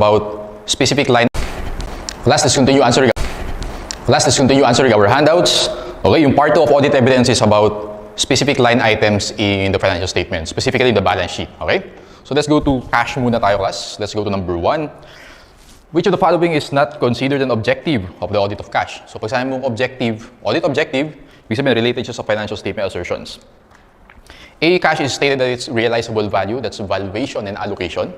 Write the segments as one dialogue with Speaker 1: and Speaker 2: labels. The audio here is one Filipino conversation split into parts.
Speaker 1: about specific line. Let's continue answering our handouts. Okay, yung part 2 of audit evidence is about specific line items in the financial statement, specifically the balance sheet. Okay, so let's go to cash muna tayo, class. Let's go to number 1. Which of the following is not considered an objective of the audit of cash? So pag sabi mong objective, audit objective, ibig sabihin related siya sa financial statement assertions. A, cash is stated that its realizable value, that's valuation and allocation.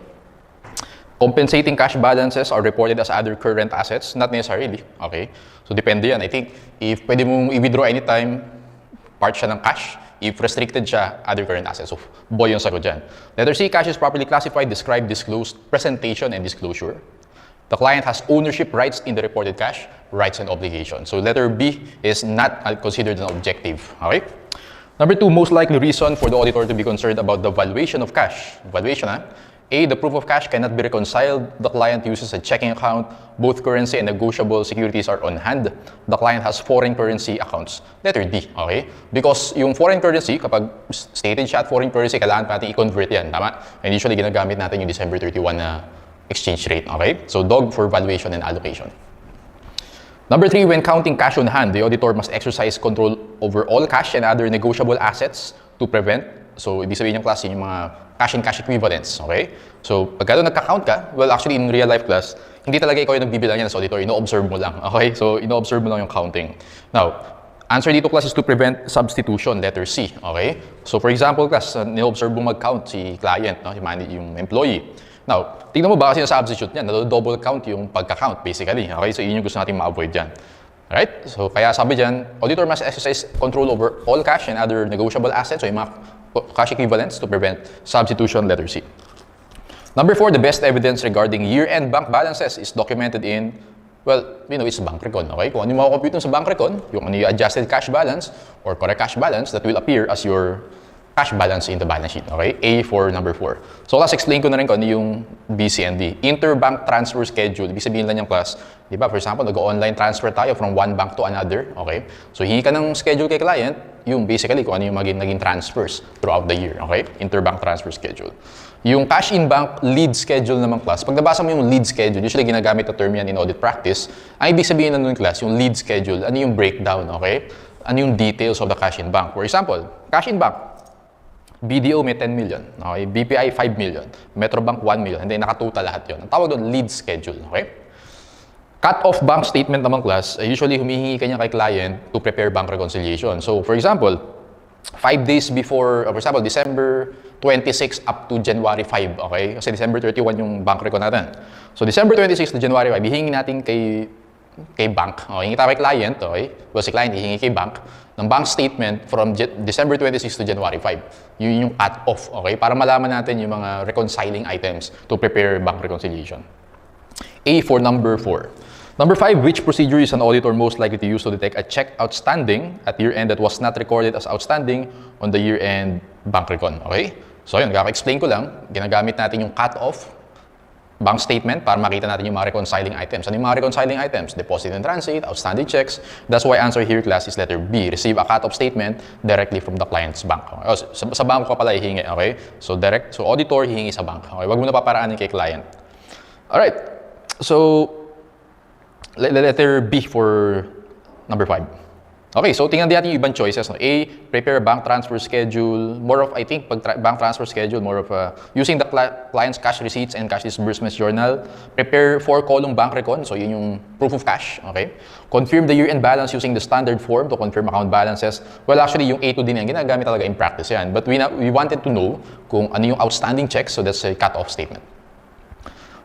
Speaker 1: Compensating cash balances are reported as other current assets, not necessarily. Okay? So depende yan. I think if pwede mong i-withdraw anytime, part siya ng cash. If restricted siya, other current assets. So boy yung sagot dyan. Letter C, cash is properly classified, described, disclosed, presentation, and disclosure. The client has ownership rights in the reported cash, rights and obligations. So letter B is not considered an objective. Okay? Number 2, most likely reason for the auditor to be concerned about the valuation of cash. Valuation, ha? A, the proof of cash cannot be reconciled. The client uses a checking account. Both currency and negotiable securities are on hand. The client has foreign currency accounts. Letter D, okay? Because yung foreign currency, kapag stated siya at foreign currency, kailangan natin i-convert yan, tama? And usually, ginagamit natin yung December 31 na exchange rate, okay? So, dog for valuation and allocation. Number 3, when counting cash on hand, the auditor must exercise control over all cash and other negotiable assets to prevent. So, ibig sabihin yung class, yung mga cash and cash equivalents, okay? So, pagka nagka-count ka, well, actually, in real life class, hindi talaga ikaw yung nagbibilang yan as auditor, ino-observe mo lang, okay? So, ino-observe mo lang yung counting. Now, answer dito class is to prevent substitution, letter C, okay? So, for example, class, ino-observe mo mag-count si client, no? Yung employee. Now, tignan mo baka sinasubstitute niyan, double count yung pagka-count, basically, okay? So, yun yung gusto natin ma-avoid dyan. Alright? So, kaya sabi dyan, auditor must exercise control over all cash and other negotiable assets, so yung mga cash equivalents to prevent substitution, letter C. Number 4, the best evidence regarding year-end bank balances is documented in, well, it's bank recon, okay? Kung ano yung makakompute sa bank recon, yung ano yung adjusted cash balance or correct cash balance, that will appear as your cash balance in the balance sheet, okay? A for number 4. So, class, explain ko na rin kung ano yung BC and D. Interbank transfer schedule. Ibig sabihin lang yung class, di ba? For example, nag-online transfer tayo from one bank to another, okay? So, hingi ka ng schedule kay client, yung basically kung ano yung naging transfers throughout the year, okay? Interbank transfer schedule. Yung cash in bank lead schedule naman, class, pag nabasa mo yung lead schedule, usually ginagamit na term yan in audit practice, ang ibig sabihin na nun, class, yung lead schedule, ano yung breakdown, okay? Ano yung details of the cash in bank. For example, cash in bank, BDO may 10 million, okay? BPI 5 million, Metrobank 1 million, and then nakatotal lahat yun. Ang tawag doon, lead schedule, okay? Cut-off bank statement naman, class, usually humihingi ka niya kay client to prepare bank reconciliation. So, for example, 5 days before, for example, December 26 up to January 5, okay? Kasi December 31 yung bank recon natin. So, December 26 to January 5, hihingi natin kay bank, okay? Hingi tayo kay client, okay? Well, si client hihingi kay bank ng bank statement from December 26 to January 5. Yun yung cut-off, okay? Para malaman natin yung mga reconciling items to prepare bank reconciliation. A for number 4. Number 5, which procedure is an auditor most likely to use to detect a check outstanding at year-end that was not recorded as outstanding on the year-end bank recon, okay? So yun, kaka-explain ko lang, ginagamit natin yung cut-off bank statement para makita natin yung mga reconciling items. Ano yung mga reconciling items? Deposit and transit, outstanding checks. That's why answer here, class, is letter B. Receive a cut-off statement directly from the client's bank. Okay? Oh, sa bank ka pala hihingi, okay? So auditor hihingi sa bank. Okay? Wag mo na paparaanin kay client. Alright. So, letter B for number 5. Okay, so tingnan natin yung ibang choices. No? A, prepare bank transfer schedule. More of, I think, bank transfer schedule, more of using the client's cash receipts and cash disbursements journal. Prepare 4-column bank recon, so yun yung proof of cash. Okay? Confirm the year-end balance using the standard form to confirm account balances. Well, actually, yung A to D na yan, ginagamit talaga in practice yan. But we wanted to know kung ano yung outstanding checks, so that's a cut-off statement.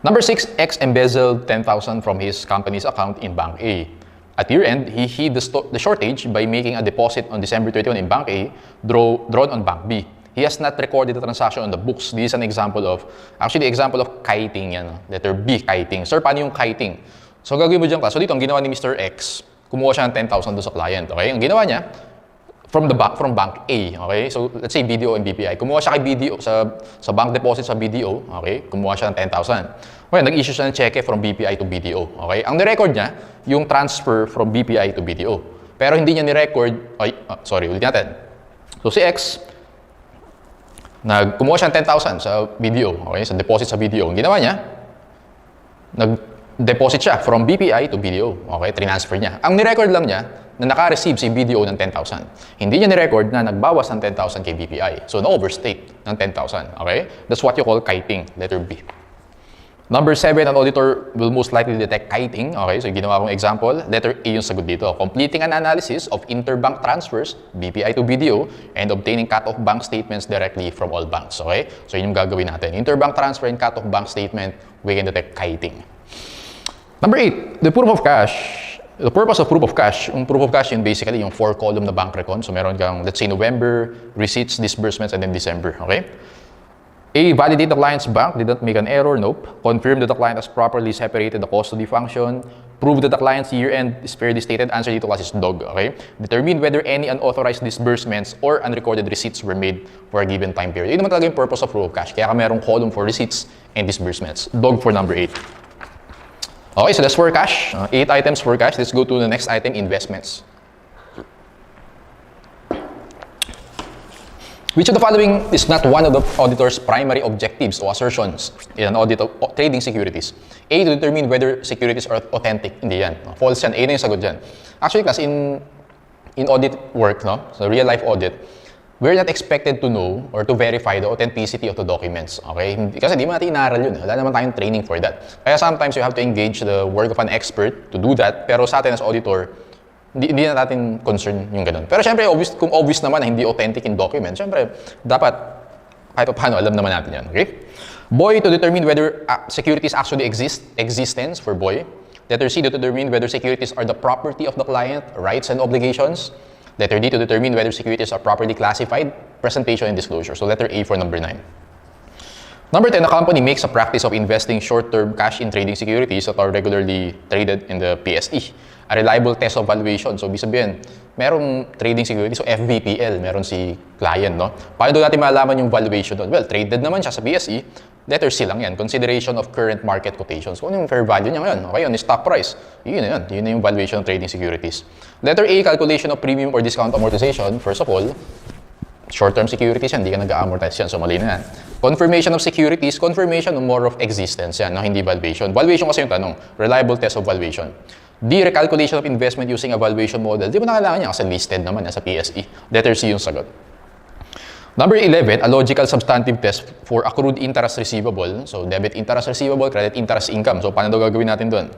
Speaker 1: Number 6, X embezzled 10,000 from his company's account in Bank A. At year-end, he hid the shortage by making a deposit on December 31 in Bank A, drawn on Bank B. He has not recorded the transaction on the books. This is an example of, example of kiting yan. Letter B, kiting. Sir, paano yung kiting? So, gagawin mo dyan, class. So, dito, ang ginawa ni Mr. X, kumuha siya ng 10,000 doon sa client, okay? Ang ginawa niya, from Bank A, okay? So, let's say BDO and BPI. Kumuha siya kay BDO, sa bank deposit sa BDO, okay? Kumuha siya ng 10,000. Okay, nag-issue siya ng cheque from BPI to BDO, okay? Ang nirecord niya, yung transfer from BPI to BDO. Pero hindi niya ni-record, ulit natin. So, si X, kumuha siya ng 10,000 sa BDO, okay? Sa deposit sa BDO. Ang ginawa niya, nag-deposit siya from BPI to BDO. Okay, transfer niya. Ang nirecord lang niya na naka-receive si BDO ng 10,000. Hindi niya nirecord na nagbawas ng 10,000 kay BPI. So, na-overstate ng 10,000. Okay? That's what you call kiting, letter B. Number 7, an auditor will most likely detect kiting. Okay, so ginawa kong example. Letter A yung sagot dito. Completing an analysis of interbank transfers, BPI to BDO, and obtaining cut-off bank statements directly from all banks. Okay, so yun yung gagawin natin. Interbank transfer and cut-off bank statement, we can detect kiting. Number 8, the proof of cash. The purpose of proof of cash, yung proof of cash yun basically yung 4-column na bank recon. So meron kang, let's say, November, receipts, disbursements, and then December. Okay? A, validate the client's bank, didn't make an error, nope. Confirm that the client has properly separated the custody function. Prove that the client's year-end is fairly stated. Answer dito class is dog, okay? Determine whether any unauthorized disbursements or unrecorded receipts were made for a given time period. Yun naman talaga yung purpose of proof of cash. Kaya ka merong column for receipts and disbursements. Dog for number 8. Okay, so that's for cash. 8 items for cash. Let's go to the next item, investments. Which of the following is not one of the auditor's primary objectives or assertions in an audit of trading securities? A, to determine whether securities are authentic. Hindi yan. False yan. A na yung sagot dyan. Actually, class, in audit work, no? So real life audit, we're not expected to know or to verify the authenticity of the documents. Okay? Kasi di mo natin inaral yun. Wala naman tayong training for that. Kaya sometimes you have to engage the work of an expert to do that. Pero sa atin as auditor, hindi na natin concern yung ganun. Pero syempre, kung obvious naman na hindi authentic in document, syempre, dapat kahit paano alam naman natin yan. Okay? Boy, to determine whether securities actually existence for boy. Letter C, to determine whether securities are the property of the client, rights and obligations. Letter D, to determine whether securities are properly classified, presentation and disclosure. So letter A for number 9. Number 10, a company makes a practice of investing short-term cash in trading securities that are regularly traded in the PSE. A reliable test of valuation. So, ibig sabihin, merong trading securities, so FVPL, meron si client, no? Paano doon natin malaman yung valuation doon? Well, traded naman siya sa PSE, letter C lang yan. Consideration of current market quotations. Kung ano yung fair value niya ngayon, okay, yun, yung stock price. Yun na yun. Yun na yung valuation of trading securities. Letter A, calculation of premium or discount amortization. First of all, short-term securities yan, hindi ka nag-amortize yan. So, mali na yan. Confirmation of securities, confirmation of more of existence yan, no? Hindi valuation. Valuation kasi yung tanong, reliable test of valuation. D, recalculation of investment using a valuation model. Di ba nakailangan niya kasi listed naman yan sa PSE. Letter C yung sagot. Number 11, a logical substantive test for accrued interest receivable. So, debit interest receivable, credit interest income. So, paano daw gagawin natin doon?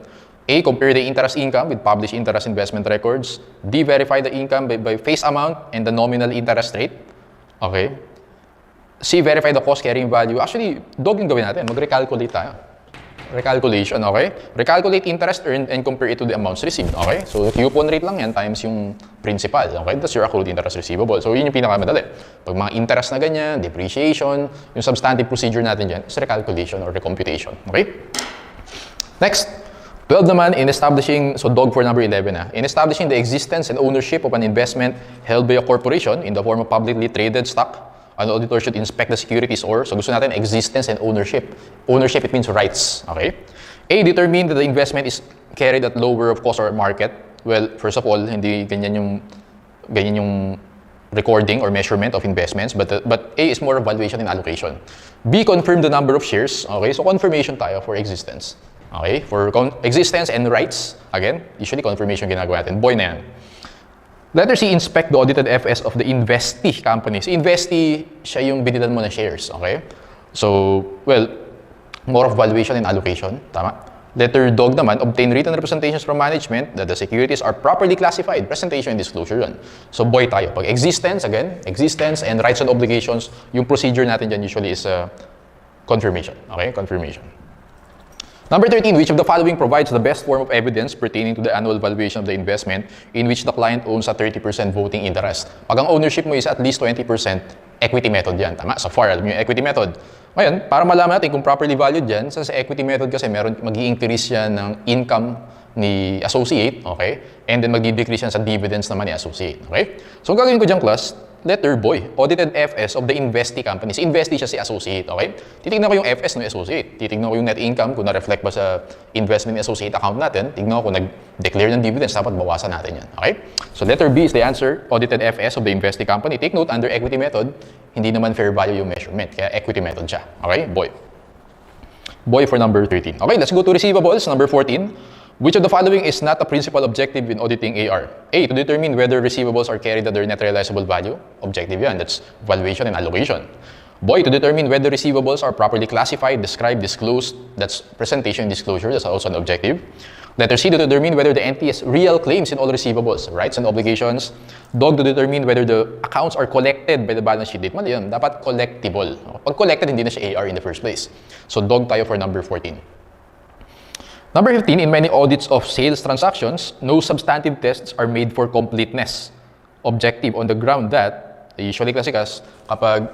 Speaker 1: A, compare the interest income with published interest investment records. D, verify the income by face amount and the nominal interest rate. Okay. C, verify the cost carrying value. Actually, dog yung gawin natin. Mag-recalculate tayo. Recalculation, okay? Recalculate interest earned and compare it to the amounts received, okay? So, coupon rate lang yan times yung principal, okay? That's your accrued interest receivable. So, yun yung pinakamadali. Pag mga interest na ganyan, depreciation, yung substantive procedure natin dyan is recalculation or recomputation, okay? Next, 12 naman, in establishing, so dog for number 11 in establishing the existence and ownership of an investment held by a corporation in the form of publicly traded stock, an auditor should inspect the securities or, so gusto natin, existence and ownership. Ownership, it means rights, okay? A, determine that the investment is carried at lower of cost or market. Well, first of all, hindi ganyan yung recording or measurement of investments, but A is more of valuation and allocation. B, confirm the number of shares, okay? So confirmation tayo for existence. Okay? For existence and rights, again, usually confirmation ginagawa natin. Boy na yan. Letter C, inspect the audited FS of the investee companies. Investee, siya yung binilan mo na shares, okay? So, well, more of valuation and allocation, tama? Letter dog naman, obtain written representations from management that the securities are properly classified, presentation and disclosure yun. So, boy tayo. Pag existence, again, existence and rights and obligations, yung procedure natin dyan usually is confirmation, okay? Confirmation. Number 13, which of the following provides the best form of evidence pertaining to the annual valuation of the investment in which the client owns a 30% voting interest? Pag ang ownership mo is at least 20%, equity method yan. Tama? So far, alam mo yung equity method. Ngayon, para malaman natin kung properly valued yan, sa equity method kasi mag-i-increase yan ng income ni associate, okay? And then mag-i-decrease yan sa dividends naman ni associate, okay? So ang gagawin ko dyan, class, letter boy, audited FS of the investee companies. Investee siya si associate, okay? Titignan ko yung FS ng associate. Titignan ko yung net income kung na-reflect ba sa investment ni associate account natin. Tignan ko kung nag-declare ng dividends, dapat bawasan natin yan, okay? So letter B is the answer, audited FS of the investee company. Take note, under equity method, hindi naman fair value yung measurement, kaya equity method siya, okay? Boy. Boy for number 13. Okay, let's go to receivables, number 14. Which of the following is not a principal objective in auditing AR? A, to determine whether receivables are carried at their net realizable value. Objective yan, that's valuation and allocation. Boy, to determine whether receivables are properly classified, described, disclosed. That's presentation and disclosure, that's also an objective. Letter C, to determine whether the entity has real claims in all receivables, rights and obligations. Dog, to determine whether the accounts are collected by the balance sheet date. Mali yun, dapat collectible. Pag collected, hindi na siya AR in the first place. So dog tayo for number 14. Number 15, in many audits of sales transactions, no substantive tests are made for completeness. Objective on the ground that, usually kasi kapag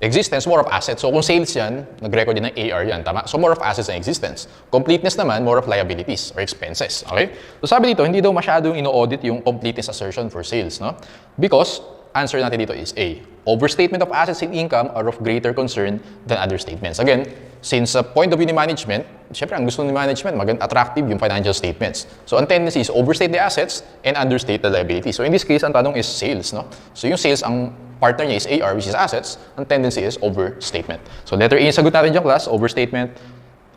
Speaker 1: existence, more of assets. So kung sales yan, nag-record din ng AR yan, tama? So more of assets and existence. Completeness naman, more of liabilities or expenses, okay? So sabi dito, hindi daw masyadong ino-audit yung completeness assertion for sales, no? Because, answer natin dito is A, overstatement of assets and income are of greater concern than other statements. Again, since sa point of view ni management, syempre ang gusto ni management, maging attractive yung financial statements. So ang tendency is overstate the assets and understate the liabilities. So in this case, ang tanong is sales, no? So yung sales, ang partner niya is AR, which is assets, ang tendency is overstatement. So letter A yung sagot natin dyan, class, overstatement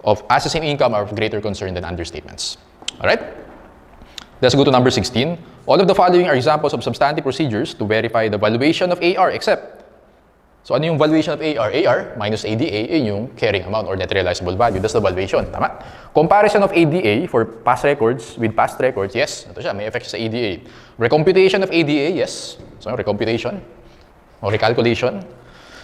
Speaker 1: of assets and income are of greater concern than understatements. Alright? Let's go to number 16. All of the following are examples of substantive procedures to verify the valuation of AR except. So ano yung valuation of AR? AR minus ADA, yun yung carrying amount or net realizable value. That's the valuation. Tama? Comparison of ADA for past records with past records, yes. Ito siya, may effect siya sa ADA. Recomputation of ADA, yes. So recomputation or recalculation.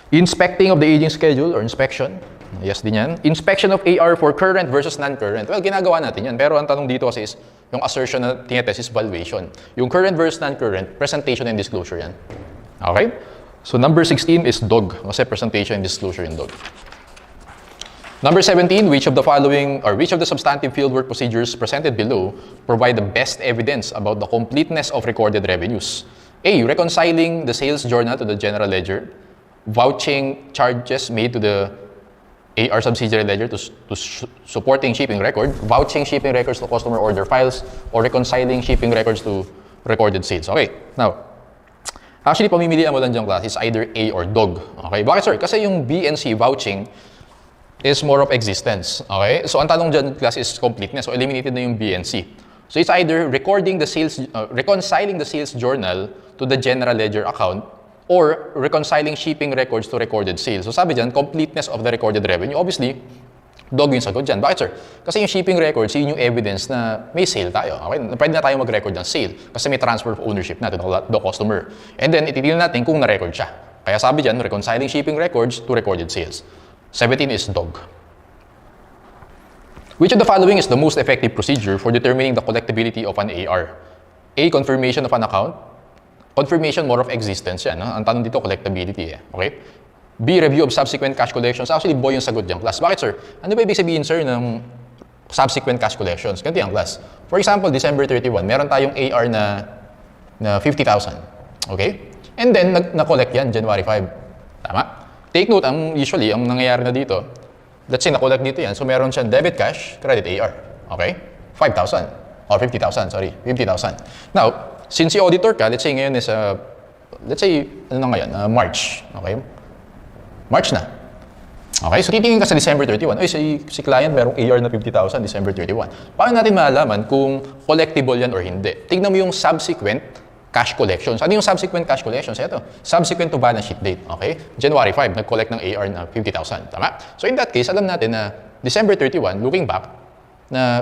Speaker 1: Inspecting of the aging schedule or inspection, yes din yan. Inspection of AR for current versus non-current. Well, ginagawa natin yan. Pero ang tanong dito kasi is, yung assertion na tinetest is valuation. Yung current versus non-current, presentation and disclosure yan. Okay? So number 16 is dog. Kasi presentation and disclosure yung dog. Number 17, which of the following or which of the substantive fieldwork procedures presented below provide the best evidence about the completeness of recorded revenues? A, reconciling the sales journal to the general ledger, vouching charges made to the AR subsidiary ledger to supporting shipping record, vouching shipping records to customer order files, or reconciling shipping records to recorded sales. Okay, now, actually, pamimilian mo lang dyan, class, is either A or dog. Okay, bakit sir? Kasi yung B and C, vouching, is more of existence. Okay, so ang tanong dyan, class, is completeness. So eliminated na yung B and C. So it's either recording the sales, reconciling the sales journal to the general ledger account, or reconciling shipping records to recorded sales. So sabi dyan, completeness of the recorded revenue. Obviously, dog yung sagot dyan. Bakit sir? Kasi yung shipping records, yun yung evidence na may sale tayo. Okay? Pwede na tayo mag-record ng sale kasi may transfer of ownership na to the customer. And then, ititignan natin kung na-record siya. Kaya sabi dyan, reconciling shipping records to recorded sales. 17 is dog. Which of the following is the most effective procedure for determining the collectibility of an AR? A, confirmation of an account. Confirmation, more of existence yan. No? Ang tanong dito, collectability. Okay? B, review of subsequent cash collections. Actually, boy yung sagot dyan, class. Bakit, sir? Ano ba ibig sabihin, sir, ng subsequent cash collections? Ganito yung class. For example, December 31, meron tayong AR na 50,000. Okay? And then, na-collect yan, January 5. Tama? Take note, usually, ang nangyayari na dito, let's say, na-collect dito yan. So, meron siyang debit cash, credit AR. Okay? 5,000. Or 50,000, sorry. 50,000. Now, since yung auditor ka, let's say ngayon is, let's say, ano na ngayon? March. Okay? March na. Okay? So, titingin ka sa December 31. Ay, si client merong AR na 50,000 December 31. Paano natin malalaman kung collectible yan or hindi? Tignan mo yung subsequent cash collections. Ano yung subsequent cash collections? Ito. Subsequent to balance sheet date. Okay? January 5, nag-collect ng AR na 50,000. Tama? So, in that case, alam natin na December 31, looking back, na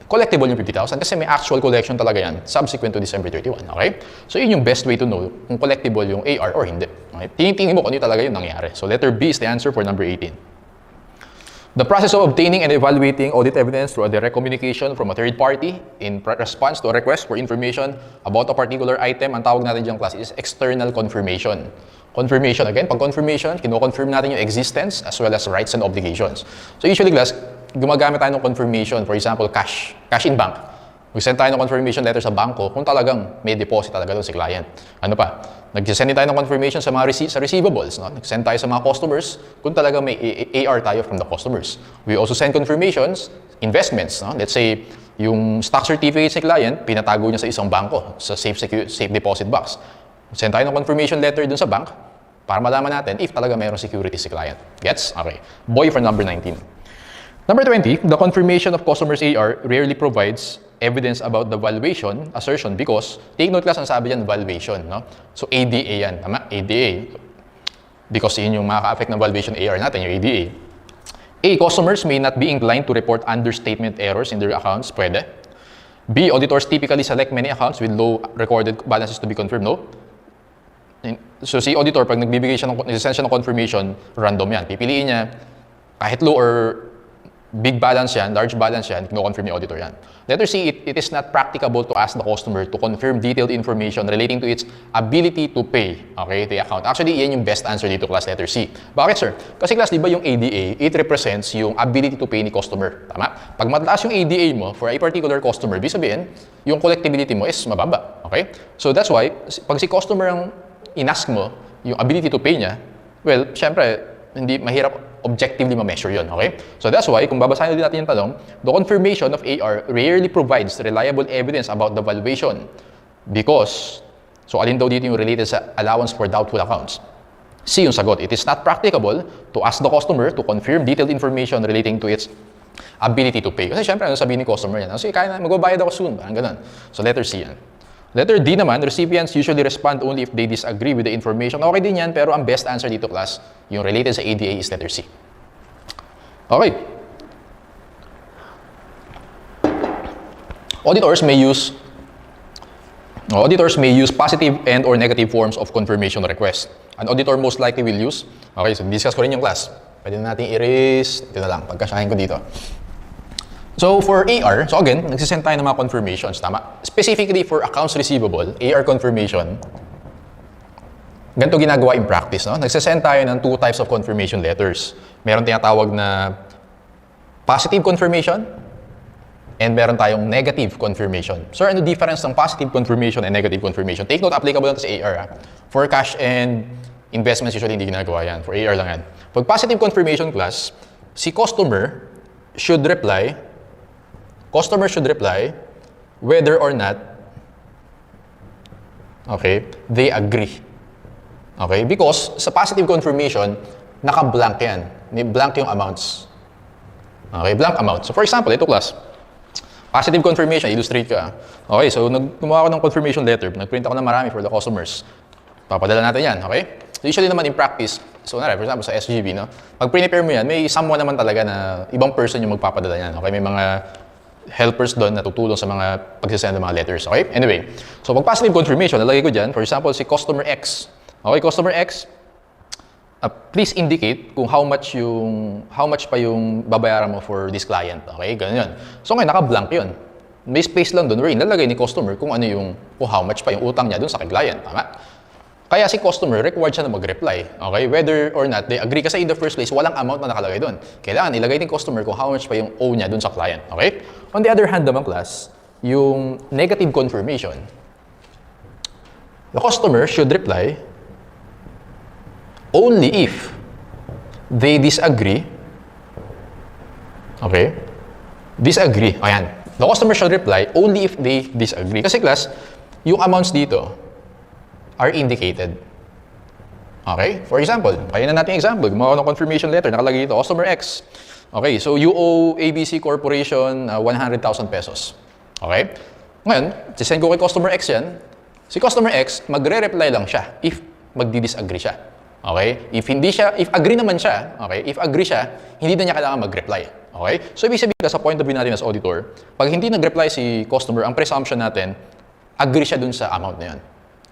Speaker 1: collectible yung 50,000 kasi may actual collection talaga yan subsequent to December 31. Okay? So, yun yung best way to know kung collectible yung AR or hindi. Okay? Tingin mo kung ano talaga yung nangyari. So, letter B is the answer for number 18. The process of obtaining and evaluating audit evidence through a direct communication from a third party in response to a request for information about a particular item, ang tawag natin diyang class is external confirmation. Confirmation, again, pag confirmation, kino-confirm natin yung existence as well as rights and obligations. So usually, class, gumagamit tayo ng confirmation, for example, cash in bank. Mag-send tayo ng confirmation letter sa banko kung talagang may deposit talaga doon si client. Ano pa? Nag-send tayo ng confirmation sa mga sa receivables. No? Nag-send tayo sa mga customers kung talagang may AR tayo from the customers. We also send confirmations, investments. No? Let's say, yung stock certificate si client, pinatago niya sa isang banko, sa safe deposit box. Send tayo ng confirmation letter dun sa bank para malaman natin if talaga mayroong security si client. Gets? Okay. Boy for number 19. Number 20, the confirmation of customer's AR rarely provides evidence about the valuation assertion because, take note class, ang sabi dyan, valuation, no? So, ADA yan, tama? ADA. Because yun yung makaka-affect ng valuation AR natin, yung ADA. A, customers may not be inclined to report understatement errors in their accounts. Pwede. B, auditors typically select many accounts with low recorded balances to be confirmed. No? So, si auditor, pag nagbibigay siya ng confirmation, random yan. Pipiliin niya, kahit low or big balance yan, large balance yan, kino-confirm ni auditor yan. Letter C, it is not practicable to ask the customer to confirm detailed information relating to its ability to pay, okay, the account. Actually, yan yung best answer dito, class, letter C. Bakit, sir? Kasi, class, di ba yung ADA, it represents yung ability to pay ni customer. Tama? Pag mataas yung ADA mo for a particular customer, ibig sabihin, yung collectibility mo is mababa. Okay? So, that's why, pag si customer ang inask mo, yung ability to pay niya, well, syempre, hindi mahirap objectively ma-measure yun, okay? So that's why, kung babasahin din natin yung tanong, the confirmation of AR rarely provides reliable evidence about the valuation because, so alin daw dito yung related sa allowance for doubtful accounts? C yung sagot, it is not practicable to ask the customer to confirm detailed information relating to its ability to pay. Kasi syempre, ano sabihin ni customer yan? Kasi kaya na, magbabayad ako soon, parang ganun. So letter C yan. Letter D naman, recipients usually respond only if they disagree with the information. Okay din yan, pero ang best answer dito, class, yung related sa ADA is letter C. Okay. Auditors may use positive and or negative forms of confirmation request. An auditor most likely will use, okay, so discuss ko rin yung class. Pwede na natin i-erase, ito na lang, pagkasyahin ko dito. So, for AR, so again, nagsisend tayo ng mga confirmations, tama? Specifically for accounts receivable, AR confirmation, ganito ginagawa in practice, no? Nagsisend tayo ng two types of confirmation letters. Meron tinatawag na positive confirmation and meron tayong negative confirmation. So, ano difference ng positive confirmation and negative confirmation? Take note, applicable lang sa AR. Ha? For cash and investments, usually hindi ginagawa yan. For AR lang yan. Pag positive confirmation class, si customer should reply whether or not, okay, they agree. Okay? Because sa positive confirmation, naka-blank yan. Blank yung amounts. Okay? Blank amount. So for example, ito class. Positive confirmation, illustrate ka. Okay, so gumawa ako ng confirmation letter. Nag-print ako ng marami for the customers. Papadala natin yan, okay? So usually naman in practice, so for example sa SGB, no? Pag prepare mo yan, may someone naman talaga na ibang person yung magpapadala yan. Okay? May mga helpers doon na tutulong sa mga pagsisend ng mga letters. Okay? Anyway, so pag positive confirmation, nalagay ko dyan, for example, si customer X. Okay, customer X, please indicate kung how much pa yung babayaran mo for this client. Okay, ganun yun. So ngayon, naka-blank yun. May space lang doon wherein nalagay ni customer kung how much pa yung utang niya doon sa client. Tama? Kaya si customer, required siya na mag-reply. Okay? Whether or not they agree. Kasi in the first place, walang amount na nakalagay doon. Kailangan ilagay ni customer kung how much pa yung owe niya doon sa client. Okay? On the other hand naman, class, yung negative confirmation, the customer should reply only if they disagree. Okay? Disagree. Ayan. The customer should reply only if they disagree. Kasi class, yung amounts dito are indicated. Okay? For example, kaya na natin example. Gumawa ng confirmation letter. Nakalagay dito, customer X. Okay, so you owe ABC Corporation 100,000 pesos. Okay? Ngayon, sisend ko kay customer X yan. Si customer X, magre-reply lang siya if magdi-disagree siya. Okay? If agree naman siya, okay? If agree siya, hindi na niya kailangan mag-reply. Okay? So, ibig sabihin sa point of view natin as auditor, pag hindi nag-reply si customer, ang presumption natin, agree siya dun sa amount na yan.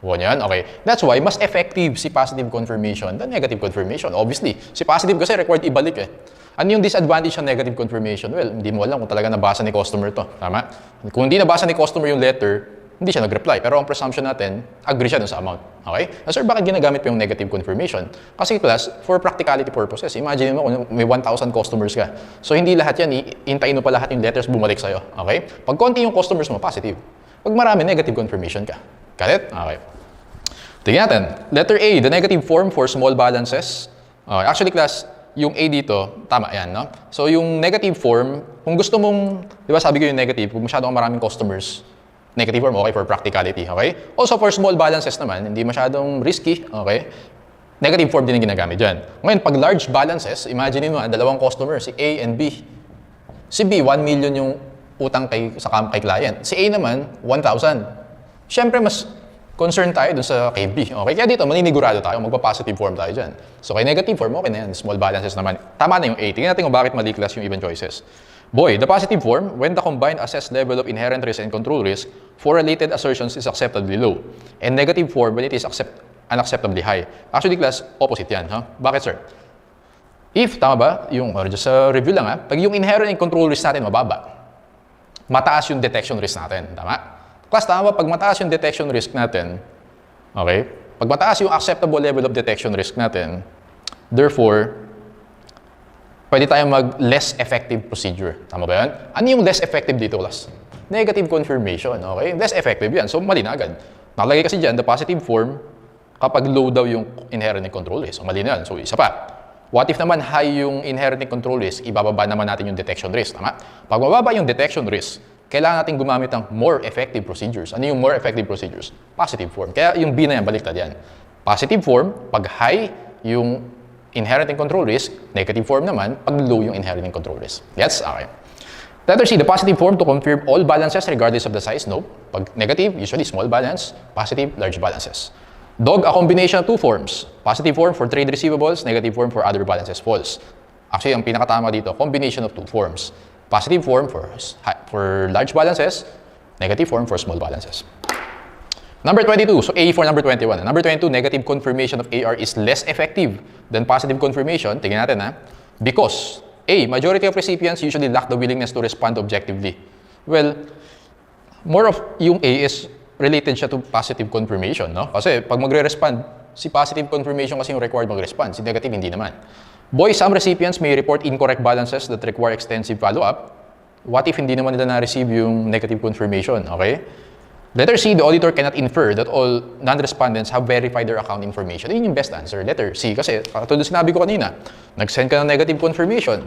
Speaker 1: Yan, okay. That's why, mas effective si positive confirmation than negative confirmation. Obviously, si positive kasi required ibalik eh. Ano yung disadvantage ng negative confirmation? Well, hindi mo alam kung talaga nabasa ni customer to. Tama? Kung hindi nabasa ni customer yung letter, hindi siya nag-reply. Pero ang presumption natin, agree siya dun sa amount. Okay? Sir, bakit ginagamit pa yung negative confirmation? Kasi class, for practicality purposes, imagine mo kung may 1,000 customers ka. So, hindi lahat yan, iintayin mo pa lahat yung letters bumalik sa'yo. Okay? Pag konti yung customers mo, positive. Pag marami, negative confirmation ka. Got it? Okay. Tingnan natin. Letter A, the negative form for small balances. Actually, class, yung A dito, tama yan, no? So, yung negative form, kung gusto mong, di ba sabi ko yung negative, kung masyadong maraming customers, negative form, okay, for practicality, okay? Also, for small balances naman, hindi masyadong risky, okay? Negative form din yung ginagamit dyan. Ngayon, pag large balances, imagine mo, dalawang customers, si A and B. Si B, 1 million yung utang kay client. Si A naman, 1,000. Siyempre, mas concerned tayo dun sa kay B. Okay? Kaya dito, maninigurado tayo. Magpa-positive form tayo dyan. So, kay negative form, okay na yan. Small balances naman. Tama na yung A. Tingnan natin kung bakit mali class yung even choices. Boy, the positive form, when the combined assessed level of inherent risk and control risk for related assertions is acceptably low. And negative form, when it is unacceptably high. Actually, class, opposite yan. Huh? Bakit, sir? If, tama ba, yung, or just sa review lang pag yung inherent and control risk natin mababa, mataas yung detection risk natin. Tama? Class, tama ba? Pag mataas yung detection risk natin, okay? Pag mataas yung acceptable level of detection risk natin, therefore, pwede tayong mag-less effective procedure. Tama ba yan? Ano yung less effective dito, class? Negative confirmation, okay? Less effective yan. So, mali na agad. Nakalagay kasi dyan, the positive form, kapag low daw yung inherent and control risk. So, mali na yan. So, isa pa. What if naman high yung inherent and control risk, ibababa naman natin yung detection risk. Tama? Pag mababa yung detection risk, kailangan natin gumamit ng more effective procedures. Ano yung more effective procedures? Positive form. Kaya yung B na yan, baliktad yan. Positive form, pag high yung inherent and control risk, negative form naman, pag low yung inherent and control risk. Yes? Okay. Letter C, the positive form to confirm all balances regardless of the size. No. Pag negative, usually small balance. Positive, large balances. Dog, a combination of two forms. Positive form for trade receivables, negative form for other balances. False. Actually, ang pinakatama dito, combination of two forms. Positive form for large balances, negative form for small balances. Number 22, so A for number 21. Number 22, negative confirmation of AR is less effective than positive confirmation. Tingnan natin because A, majority of recipients usually lack the willingness to respond objectively. Well, more of yung A is related siya to positive confirmation, no? Kasi pag magre-respond, si positive confirmation kasi yung required mag-respond, si negative hindi naman. Boy, some recipients may report incorrect balances that require extensive follow-up. What if hindi naman nila na-receive yung negative confirmation, okay? Letter C, the auditor cannot infer that all non-respondents have verified their account information. Yun yung best answer. Letter C, kasi katulad sinabi ko kanina, nag-send ka ng negative confirmation.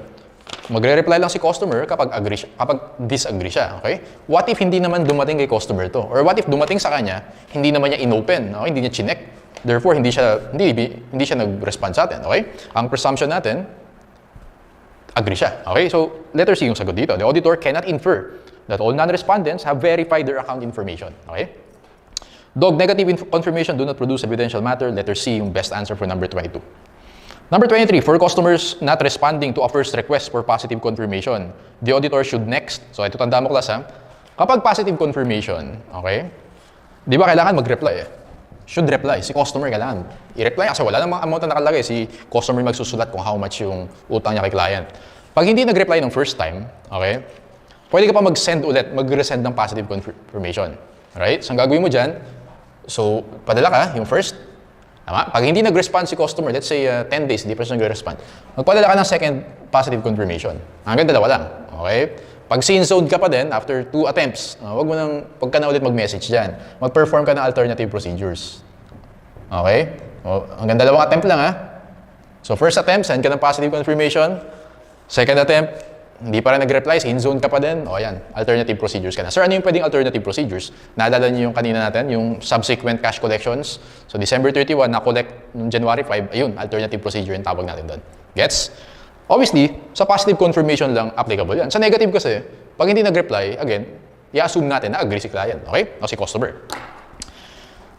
Speaker 1: Magre-reply lang si customer kapag disagree siya, okay? What if hindi naman dumating kay customer to? Or what if dumating sa kanya, hindi naman niya inopen, okay? Hindi niya chinek. Therefore, hindi siya nag-respond sa atin, okay? Ang presumption natin, agree siya, okay? So, letter C yung sagot dito. The auditor cannot infer that all non-respondents have verified their account information, okay? Dog, negative confirmation do not produce evidential matter. Letter C yung best answer for number 22. Number 23, for customers not responding to a first request for positive confirmation, the auditor should next, so ito tanda mo class kapag positive confirmation, okay, di ba kailangan mag-reply should reply, si customer kailangan i-reply kasi wala namang amount na nakalagay, si customer magsusulat kung how much yung utang niya kay client. Pag hindi nag-reply ng first time, okay, pwede ka pa mag-send ulit, mag-resend ng positive confirmation, right? So ang gagawin mo dyan, so padala ka yung first. Tama? Pag hindi nag-respond si customer, let's say 10 days, hindi pa siya nag-respond, magpadala ka ng second positive confirmation. Hanggang dalawa lang. Okay? Pag sin-zoned ka pa din, after 2 attempts, wag ka na ulit mag-message dyan. Mag-perform ka ng alternative procedures. Okay? Hanggang dalawang attempt lang So first attempt, send ka ng positive confirmation. Second attempt, hindi pa rin nag-reply, in-zone ka pa din, o yan, alternative procedures ka na. Sir, ano yung pwedeng alternative procedures? Naalala niyo yung kanina natin, yung subsequent cash collections. So, December 31, na-collect noong January 5, ayun, alternative procedure yung tawag natin doon. Gets? Obviously, sa positive confirmation lang applicable yan. Sa negative kasi, pag hindi nag-reply, again, i-assume natin na agree si client, okay? O si customer.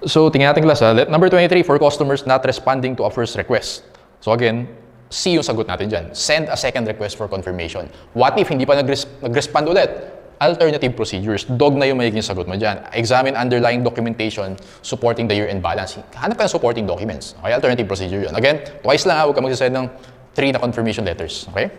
Speaker 1: So, tingnan natin class Number 23, for customers not responding to a first request. So, again, C yung sagot natin dyan. Send a second request for confirmation. What if hindi pa nag-respond ulit? Alternative procedures. Dog na yung magiging sagot mo dyan. Examine underlying documentation supporting the year-end balance. Hanap ka ng supporting documents. Okay, alternative procedure yun. Again, twice lang huwag ka magsasend ng 3 na confirmation letters. Okay?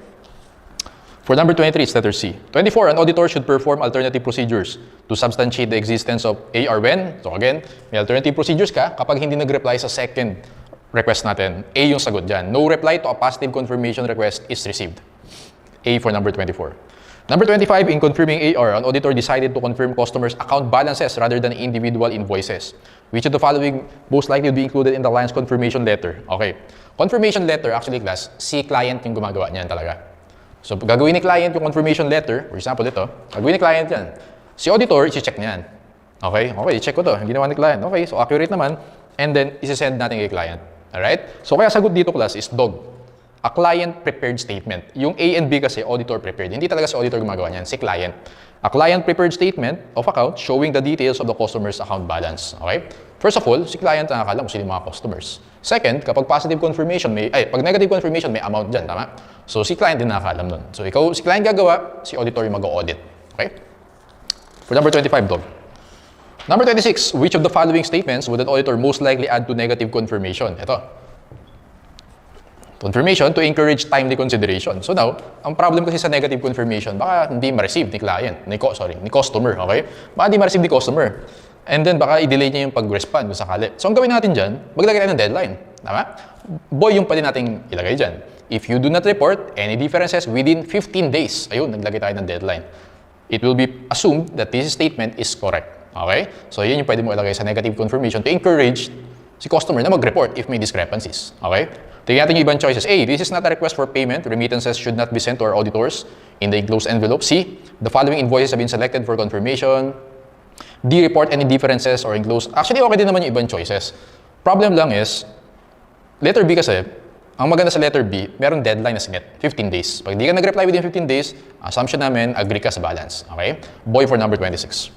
Speaker 1: For number 23, it's letter C. 24, an auditor should perform alternative procedures to substantiate the existence of AR when. So again, may alternative procedures ka kapag hindi nag-reply sa second request natin. A yung sagot dyan. No reply to a positive confirmation request is received. A for number 24. Number 25, in confirming AR, an auditor decided to confirm customers' account balances rather than individual invoices. Which of the following most likely would be included in the client's confirmation letter? Okay. Confirmation letter, actually class, si client yung gumagawa niyan talaga. So, gagawin ni client yung confirmation letter, for example ito, gagawin ni client yan. Si auditor, i-check niyan. Okay, i-check ko to. Ginawa ni client. Okay, so accurate naman. And then, isi-send natin kay client. Alright? So, kaya sagot dito class is dog. a client-prepared statement. Yung A and B kasi, auditor-prepared. Hindi talaga si auditor gumagawa niyan, si client. A client-prepared statement of account showing the details of the customer's account balance. Okay? First of all, si client ang nakakala kung sino yung mga customers. Second, kapag positive confirmation, pag negative confirmation, may amount dyan, tama? So, si client din nakakaalam nun. So, ikaw, si client gagawa, si auditor yung mag-audit. Okay? For number 25, Dog. Number 26, which of the following statements would an auditor most likely add to negative confirmation? Ito. Confirmation to encourage timely consideration. So now, ang problem kasi sa negative confirmation, baka hindi ma-receive ni client, ni customer, okay? Baka hindi ma-receive ni customer. And then baka i-delay niya yung pag-respond kung sakali. So ang gawin natin dyan, maglagay tayo ng deadline. Tama? Boy, yung pwede nating ilagay dyan. If you do not report any differences within 15 days, ayun, naglagay tayo ng deadline. It will be assumed that this statement is correct. Okay? So yun yung pwede mo ilagay sa negative confirmation to encourage si customer na mag-report if may discrepancies. Okay? Tingnan natin yung ibang choices. A, this is not a request for payment. Remittances should not be sent to our auditors in the enclosed envelope. C, the following invoices have been selected for confirmation. D, report any differences or enclosed. Actually, okay din naman yung ibang choices. Problem lang is, letter B kasi, ang maganda sa letter B, meron deadline na sinit, 15 days. Pag di ka nag-reply within 15 days, assumption namin, agree ka sa balance. Okay? Boy for number 26.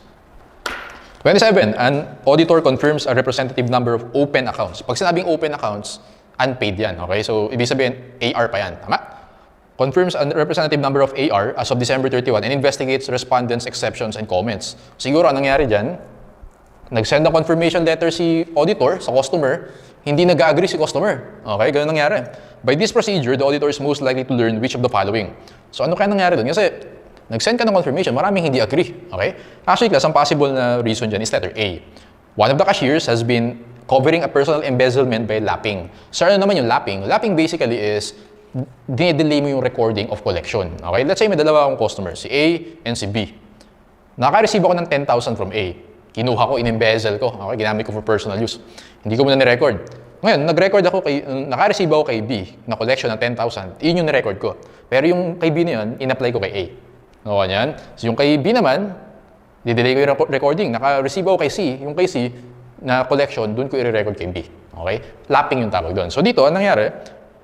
Speaker 1: 27, an auditor confirms a representative number of open accounts. Pag sinabing open accounts, unpaid yan. Okay? So, ibig sabihin, AR pa yan. Tama? Confirms a representative number of AR as of December 31 and investigates respondents' exceptions and comments. Siguro, anong nangyari dyan? Nag-send ng confirmation letter si auditor sa customer, hindi nag-agree si customer. Okay? Ganun nangyari. By this procedure, the auditor is most likely to learn which of the following. So, ano kaya nangyari doon? Kasi, nag-send ka ng confirmation, maraming hindi agree. Okay? Actually, class, ang possible na reason dyan is letter A. One of the cashiers has been covering a personal embezzlement by lapping. So, ano naman yung lapping? Lapping basically is dine-delay mo yung recording of collection. Okay? Let's say may dalawa akong customers, si A and si B. Naka-receive ako ng 10,000 from A. Kinuha ko, in-embezzle ko. Okay? Ginamit ko for personal use. Hindi ko muna ni-record. Ngayon, naka-receive ako kay B na collection ng 10,000. Yun yung ni-record ko. Pero yung kay B na yun, in-apply ko kay A. Okay yan? So, yung kay B naman, di-delay ko yung recording. Naka-receive ako kay C. Yung kay C, na collection, doon ko i-record kay B. Okay? Lapping yung tawag doon. So dito, anong nangyari?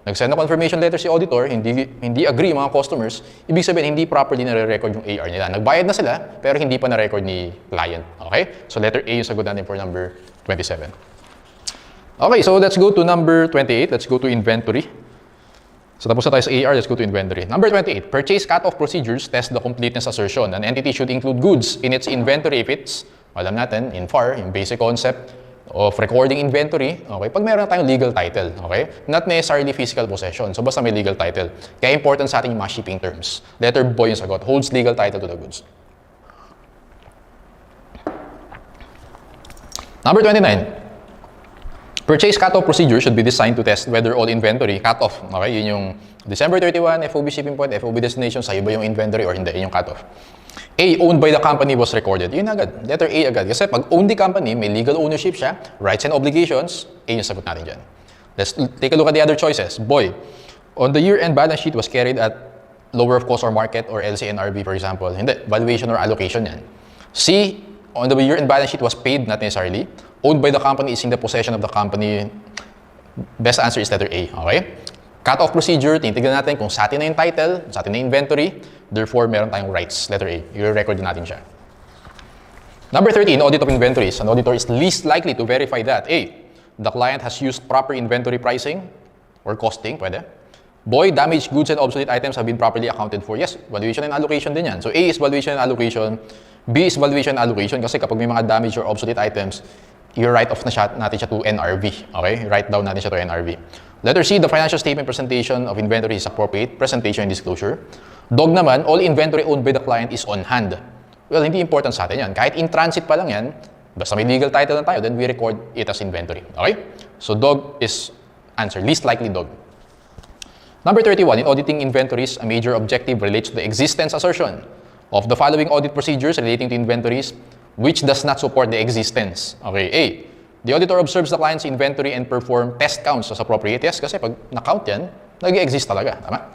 Speaker 1: Nag-send na confirmation letter si auditor, hindi agree mga customers, ibig sabihin hindi properly na-record yung AR nila. Nagbayad na sila, pero hindi pa na-record ni client. Okay? So letter A yung sagot natin for number 27. Okay, so let's go to number 28. Let's go to inventory. So tapos na tayo sa AR, let's go to inventory. Number 28, purchase cut-off procedures test the completeness assertion. An entity should include goods in its inventory if it's, alam natin, in FAR, yung basic concept of recording inventory, okay, pag meron tayong legal title, okay? Not necessarily physical possession, so basta may legal title. Kaya important sa atin yung mga shipping terms. Letter B yung sagot, holds legal title to the goods. Number 29, purchase cut-off procedure should be designed to test whether all inventory cut-off, okay? Yun yung December 31, FOB shipping point, FOB destination, sa'yo ba yung inventory or hindi, yun yung cut-off. A, owned by the company was recorded. Yun agad. Letter A agad. Kasi pag owned the company, may legal ownership siya, rights and obligations, A yung sagot natin dyan. Let's take a look at the other choices. Boy, on the year-end balance sheet was carried at lower of cost or market or LCNRV, for example. Hindi. Valuation or allocation yan. C, on the year-end balance sheet was paid, not necessarily. Owned by the company is in the possession of the company. Best answer is letter A. Okay? Cut-off procedure, tinitignan natin kung sa atin na yung title, sa atin na yung inventory, therefore, meron tayong rights. Letter A. I-record din natin siya. Number 13, audit of inventories. An auditor is least likely to verify that A, the client has used proper inventory pricing or costing, pwede. Boy, damaged goods and obsolete items have been properly accounted for. Yes, valuation and allocation din yan. So A is valuation and allocation, B is valuation and allocation kasi kapag may mga damaged or obsolete items, i-write off na natin siya to NRV. Okay? Write down natin siya to NRV. Letter C, the financial statement presentation of inventory is appropriate. Presentation and disclosure. Dog naman, all inventory owned by the client is on hand. Well, hindi important sa atin yan. Kahit in transit pa lang yan, basta may legal title na tayo, then we record it as inventory. Okay? So dog is answer. Least likely dog. Number 31, in auditing inventories, a major objective relates to the existence assertion of the following audit procedures relating to inventories which does not support the existence. Okay, A, the auditor observes the client's inventory and perform test counts as appropriate. Yes, kasi pag na-count yan, nag-exist talaga. Tama?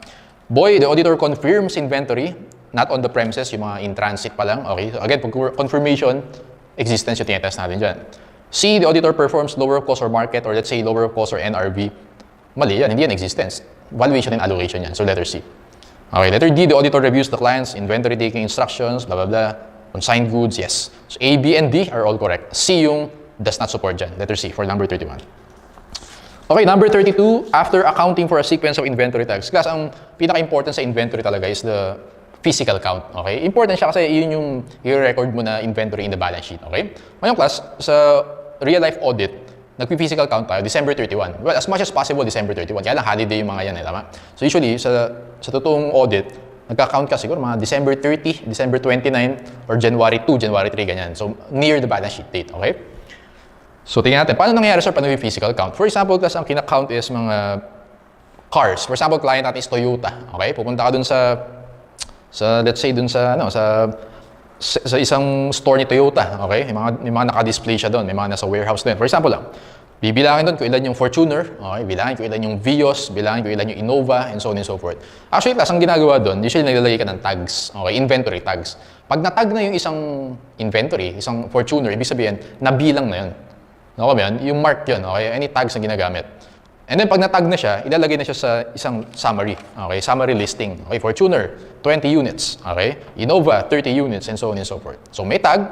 Speaker 1: Boy, the auditor confirms inventory, not on the premises, yung mga in transit pa lang. Okay, so again, pag confirmation, existence yung tinetest natin dyan. C, the auditor performs lower of cost or market, or let's say lower of cost or NRV, Mali yan, hindi yan existence. Valuation and allocation yan. So letter C. Okay, letter D, the auditor reviews the client's inventory taking instructions, blah, blah, blah. Consigned goods, yes. So A, B, and D are all correct. C yung does not support dyan. Letter C for number 31. Okay, number 32, after accounting for a sequence of inventory tags. Class, ang pinaka-important sa inventory talaga is the physical count. Okay? Important siya kasi yun yung i-record mo na inventory in the balance sheet. Okay? Ngayon, class, sa real-life audit, nagpi-physical count tayo, December 31. Well, as much as possible, December 31. Kaya lang, holiday yung mga yan, tama? So usually, sa totoong audit, nagka-count ka siguro mga December 30, December 29, or January 2, January 3, ganyan. So, near the balance sheet date. Okay? So, tingnan natin, paano nangyayari sir paano yung physical count? For example, class, ang kina-count is mga cars. For example, client natin is Toyota. Okay? Pupunta ka dun sa let's say dun sa isang store ni Toyota. Okay? May mga naka-display siya doon. May mga nasa warehouse din. For example lang, bibilangin doon kung ilan yung Fortuner, okay? Bilangin kung ilan yung Vios, bilangin kung ilan yung Innova, and so on and so forth. Actually, class, ang ginagawa doon, usually naglalagay ka ng tags. Okay? Inventory tags. Pag natag na yung isang inventory, isang Fortuner, ibig sabihin, nabilang na yun. No, ba yan? Yung mark yun, okay? Any tags na ginagamit. And then pag natag na siya, ilalagay na siya sa isang summary. Okay? Summary listing. Okay? Fortuner, 20 units. Okay? Innova, 30 units, and so on and so forth. So may tag.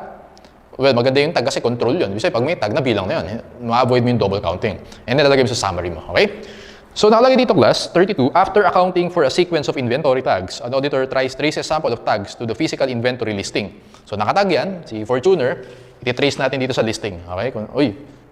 Speaker 1: Well, maganda yung tag kasi control yun. Kasi pag may tag, nabilang na yun. Ma-avoid mo yung double counting. And then ilalagay mo sa summary mo. Okay? So nakalagay dito, class, 32, after accounting for a sequence of inventory tags, an auditor traces sample of tags to the physical inventory listing. So nakatag yan, si Fortuner, iti-trace natin dito sa listing. Okay? Kung,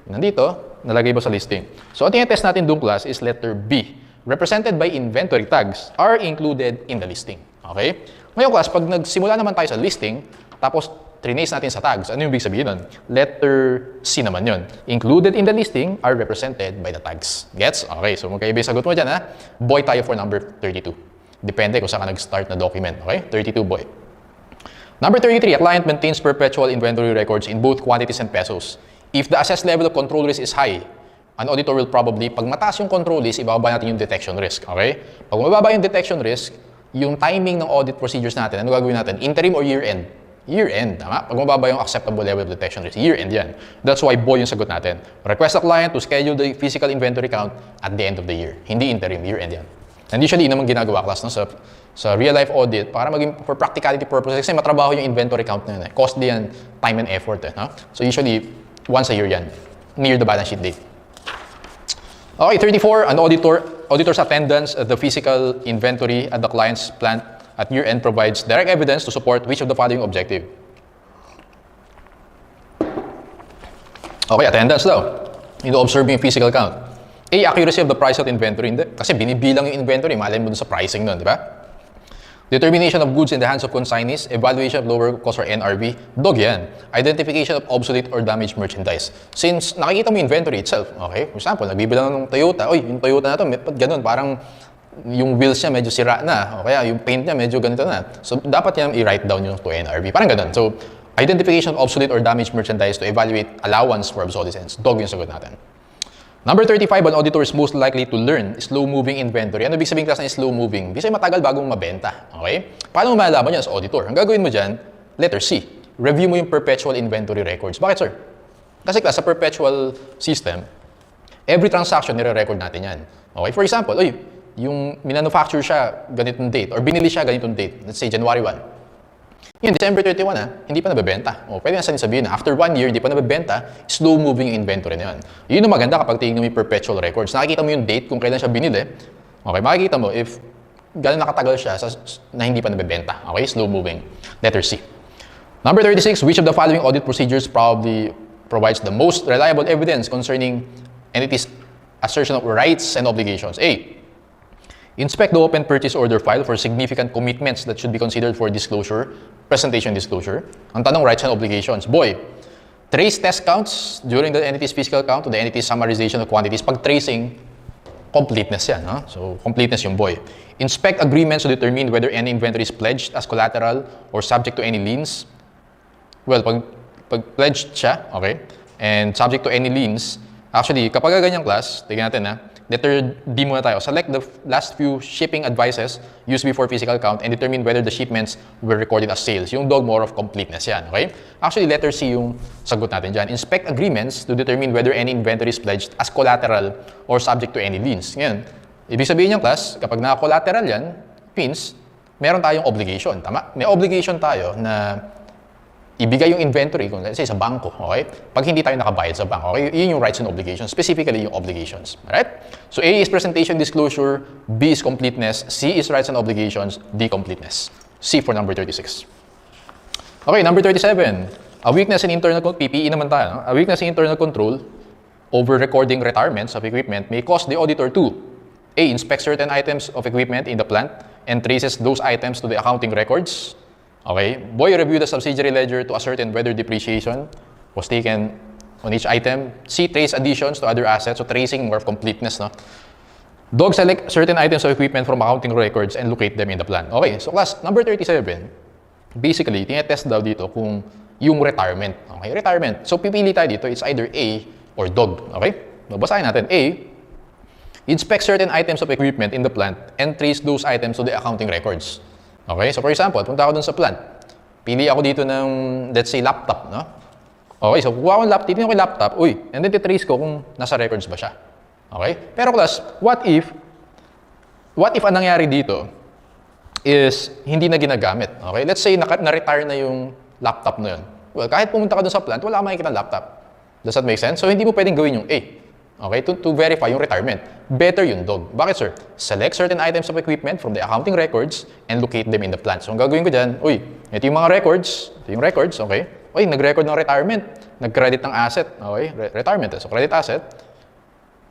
Speaker 1: nandito, nalagay ba sa listing? So, ang test natin doon, class, is letter B. Represented by inventory tags are included in the listing. Okay? Ngayon, class, pag nagsimula naman tayo sa listing, tapos trinace natin sa tags, ano yung ibig sabihin nun? Letter C naman yun. Included in the listing are represented by the tags. Gets? Okay, so magkaiba yung sagot mo dyan, ha? Boy tayo for number 32. Depende kung saan ka nag-start na document. Okay? 32, boy. Number 33, a client maintains perpetual inventory records in both quantities and pesos. If the assessed level of control risk is high, an auditor will probably, pag mataas yung control risk, ibababa natin yung detection risk. Okay? Pag mababa yung detection risk, yung timing ng audit procedures natin, ano gagawin natin? Interim or year-end? Year-end, tama? Pag mababa yung acceptable level of detection risk, year-end yan. That's why boy yung sagot natin. Request a client to schedule the physical inventory count at the end of the year. Hindi interim, year-end yan. And usually, naman ginagawa, class, no? Sa real-life audit, para maging for practicality purposes, kasi matrabaho yung inventory count na yun. Costly yan, time and effort. No? So usually, once a year yan, near the balance sheet date. Okay, 34, an auditor's attendance at the physical inventory at the client's plant at year-end provides direct evidence to support which of the following objective. Okay, attendance daw. Ino-observe yung physical count. A, accuracy of the price of inventory. Hindi. Kasi binibilang yung inventory, malay mo dun sa pricing nun, di ba? Determination of goods in the hands of consignees, evaluation of lower cost or NRV, dog yan. Identification of obsolete or damaged merchandise. Since nakikita mo yung inventory itself, okay? For example, nagbibilang ng Toyota, yung Toyota na to, ganun, parang yung wheels niya medyo sira na, o kaya yung paint niya medyo ganito na. So, dapat yan i-write down yung to NRV. Parang ganun. So, identification of obsolete or damaged merchandise to evaluate allowance for obsolescence. Dog yung sagot natin. Number 35, an auditor is most likely to learn slow-moving inventory. Ano ibig sabihin class na slow-moving? Bisa matagal bagong mabenta. Okay? Paano mo malalaman yan sa auditor? Ang gagawin mo dyan, letter C. Review mo yung perpetual inventory records. Bakit, sir? Kasi class, sa perpetual system, every transaction, nire-record natin yan. Okay? For example, yung minanufacture siya ganitong date or binili siya ganitong date, let's say January 1. Yun, December 31, hindi pa nabebenta. Pwede na sabihin na after 1 year, hindi pa nabebenta, slow-moving yung inventory na yun. Yun ang maganda kapag tingnan mo yung perpetual records. Nakikita mo yung date kung kailan siya binili. Okay, makikita mo if gano'n nakatagal siya na hindi pa nabebenta. Okay, slow-moving. Letter C. Number 36, which of the following audit procedures probably provides the most reliable evidence concerning entities' assertion of rights and obligations? A. Inspect the open purchase order file for significant commitments that should be considered for disclosure, presentation disclosure. Ang tanong, rights and obligations. Boy, trace test counts during the entity's physical count to the entity's summarization of quantities. Pag tracing, completeness yan. Huh? So, completeness yung boy. Inspect agreements to determine whether any inventory is pledged as collateral or subject to any liens. Well, pag pledged siya, okay, and subject to any liens, Actually, kapag ganyang class, tignan natin na, letter D muna tayo. Select the last few shipping advices used before physical count and determine whether the shipments were recorded as sales. Yung dog, more of completeness yan, okay? Actually, letter C yung sagot natin dyan. Inspect agreements to determine whether any inventory is pledged as collateral or subject to any liens. Ngayon, ibig sabihin yung class, kapag naka-collateral yan, means, meron tayong obligation, tama? May obligation tayo na ibigay yung inventory, kung let's say sa bangko, okay? Pag hindi tayo nakabayad sa bangko, okay? Yun yung rights and obligations, specifically yung obligations, alright? So A is presentation disclosure, B is completeness, C is rights and obligations, D completeness. C for number 36. Okay, number 37. A weakness in internal control, PPE naman tayo, no? A weakness in internal control over recording retirements of equipment may cause the auditor to A. Inspect certain items of equipment in the plant and traces those items to the accounting records. Okay, Boy review the subsidiary ledger to ascertain whether depreciation was taken on each item. C. Trace additions to other assets. So tracing, more of completeness, no? Dog select certain items of equipment from accounting records and locate them in the plan. Okay, so class number 37, basically, tinetest daw dito kung yung retirement. Okay, retirement. So pipili tayo dito, it's either A or dog. Okay, babasahin natin. A, inspect certain items of equipment in the plant and trace those items to the accounting records. Okay, so for example, punta ako dun sa plant. Pili ako dito ng, let's say, laptop, no? Okay, so kuha ko ng laptop, titignan ko yung laptop, and then titrace ko kung nasa records ba siya. Okay? Pero class, what if ang nangyari dito is hindi na ginagamit? Okay? Let's say, na-retire na yung laptop na yun. Well, kahit pumunta ka dun sa plant, wala kang makikita ng laptop. Does that make sense? So, hindi mo pwedeng gawin yung A. Okay, to verify yung retirement. Better yung dog. Bakit, sir? Select certain items of equipment from the accounting records and locate them in the plant. So, ang gagawin ko dyan, ito yung mga records. Ito yung records, okay? Nag-record ng retirement. Nag-credit ng asset. Okay, retirement. So, credit asset.